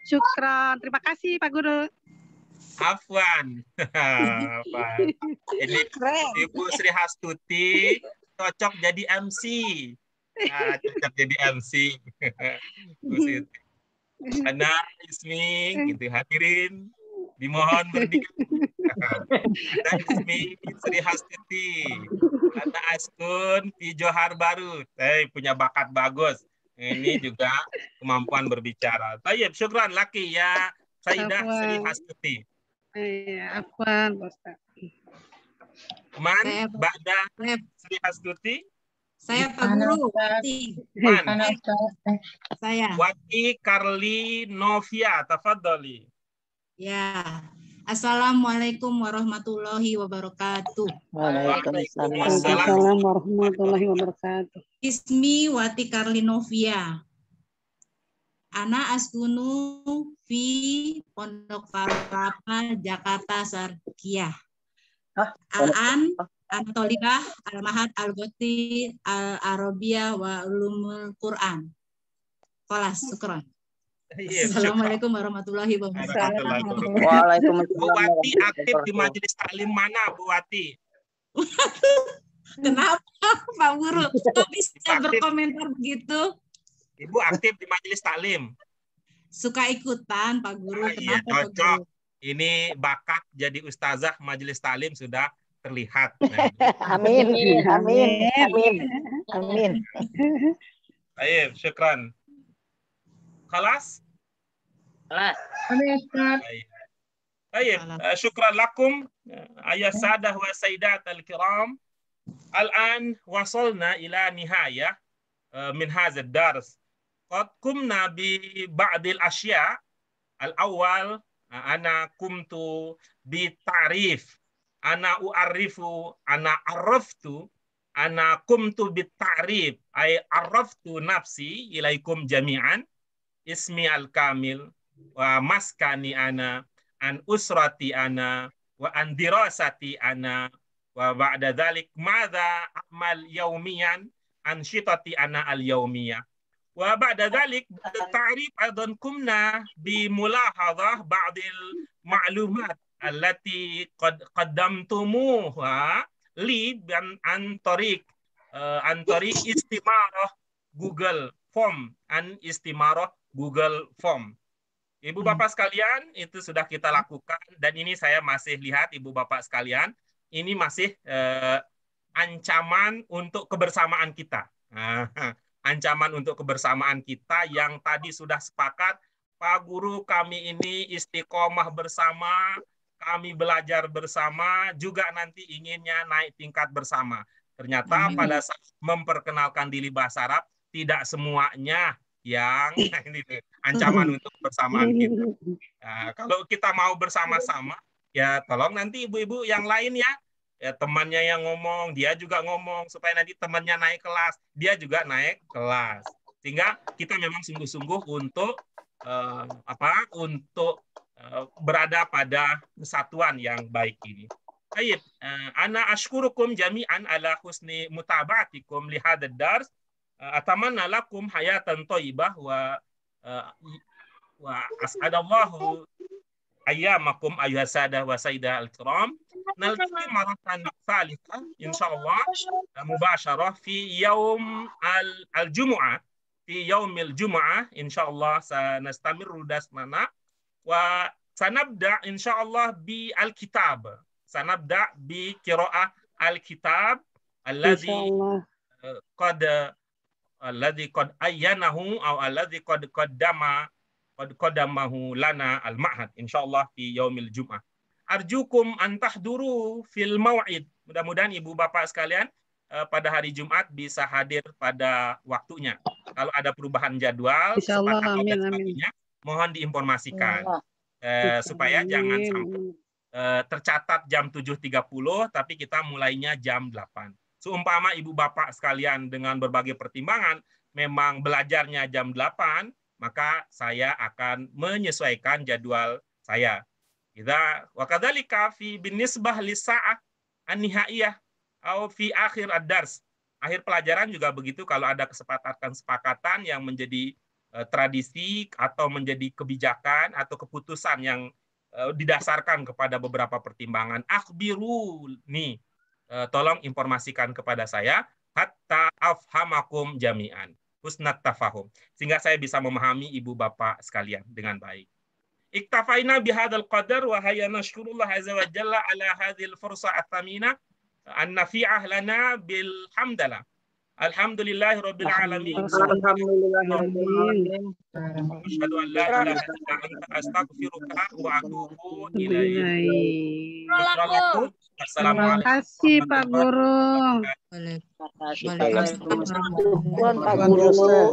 Syukran. Terima kasih Pak Guru. Afwan. Ini Ibu Sri Hastuti cocok jadi MC. Cocok jadi MC. Ana Ismi, gitu hadirin. Dimohon berdiri. Ada Ismi Sri Hastuti. Ada Askun di Johar Baru. Punya bakat bagus. Ini juga kemampuan berbicara. Tayyib, syukran laki ya Sayyidah Sri Hastuti. Iya, afwan, Ustaz. Man, Ba'da Sri Hastuti. Saya Pak Guru, Wati. Saya. Wati Karli Novia, tafadhali. Ya. Assalamualaikum warahmatullahi wabarakatuh. Waalaikumsalam warahmatullahi wabarakatuh. Ismi Wati Karli Novia. Ana askunu fi Pondok Kelapa, Jakarta Sarkiah. An Tolibah Al-Mahad Al-Ghoti Al-Arabiyah wa Ulumul Quran. Kelas, syukran. Assalamualaikum warahmatullahi wabarakatuh. Waalaikumsalam. Bu Wati aktif di majelis taklim mana, Bu Wati? Kenapa, Pak Guru? Kok bisa berkomentar begitu? Ibu aktif di majelis taklim. Suka ikutan, Pak Guru. Kenapa, Iya, Pak cocok. Guru? Ini bakat jadi ustazah majelis taklim sudah terlihat. Amin, amin, amin, amin. Baik, syukran. Khalas? Baik, syukran lakum ayah sadah wa sayyidat al-kiram. Al-an wasalna ila nihayah min hadha ad-dars. Qad kumna bi ba'dil asya. Al-awwal ana kumtu bi ta'rif. Ana u'arrifu, ana arraftu, ana kumtu bi ta'rif. Ay arraftu nafsi ilaikum jami'an. Ismi al-kamil wa maskani ana an usrati ana wa an dirasati ana wa ba'da dhalik madza a'mal yaumiyan an syitati ana al-yaumiyah. Wa ba'da dhalik ta'rif aidan kumna bi mulahadhah ba'dil ma'lumat allati qad qaddamtumuha li an tariq istimarah Google Form, an istimarah Google Form. Ibu Bapak sekalian, itu sudah kita lakukan dan ini saya masih lihat Ibu Bapak sekalian, ini masih ancaman untuk kebersamaan kita. Ancaman untuk kebersamaan kita yang tadi sudah sepakat, Pak Guru kami ini istiqomah bersama, kami belajar bersama, juga nanti inginnya naik tingkat bersama. Ternyata pada saat memperkenalkan diri bahasa Arab, tidak semuanya yang ini ancaman untuk kebersamaan kita. Nah, kalau kita mau bersama-sama, ya tolong nanti ibu-ibu yang lain ya temannya yang ngomong, dia juga ngomong supaya nanti temannya naik kelas, dia juga naik kelas. Sehingga kita memang sungguh-sungguh untuk berada pada kesatuan yang baik ini. Baik, ana ashkurukum jami'an ala husni mutaba'atikum li hadzal dars. Atamanna lakum hayatan thayyibah wa as'adallahu ayyamakum ayyuhas sadah wa sayyidah al-kiram. Naltaqi maratan tsalitsah insyaallah mubasyarah fi yaum al-jumu'ah, fi yaumil jumu'ah insyaallah sanastamirru dasmana wa sanabda insyaallah bi al-kitab. Sanabda bi qira'ah al-kitab alladhi qad ayyanahu aw alladhi qad qaddamahu lana al-ma'had insyaallah fi yaumil jum'ah. Arjukum an tahduru fil mau'id. Mudah-mudahan Ibu Bapak sekalian pada hari Jumat bisa hadir pada waktunya. Kalau ada perubahan jadwal, insyaallah, amin, mohon diinformasikan supaya jangan sampai tercatat jam 7.30 tapi kita mulainya jam 8. Seumpama Ibu Bapak sekalian dengan berbagai pertimbangan memang belajarnya jam 8, maka saya akan menyesuaikan jadwal saya. Idza wa kadzalika fi binisbah lisa'ah an-nihaiyah atau fi akhir ad-dars. Akhir pelajaran juga begitu, kalau ada kesepakatan yang menjadi tradisi atau menjadi kebijakan atau keputusan yang didasarkan kepada beberapa pertimbangan. Akhbiruni, tolong informasikan kepada saya hatta afhamakum jami'an. Husnat tafahum. Sehingga saya bisa memahami Ibu Bapak sekalian dengan baik. iktafaina bihadzal qadar wa hayya nashkurullah azza wa jalla ala hadhil fursa at-thamina an-nafi'ah lana bil hamdalah. Alhamdulillahi rabbil alamin. Alhamdulillahirrahmanirrahim. Asyhadu an la ilaha illa anta astaghfiruka wa atubu ilaik. Terima kasih Pak Guru. Pak Guru.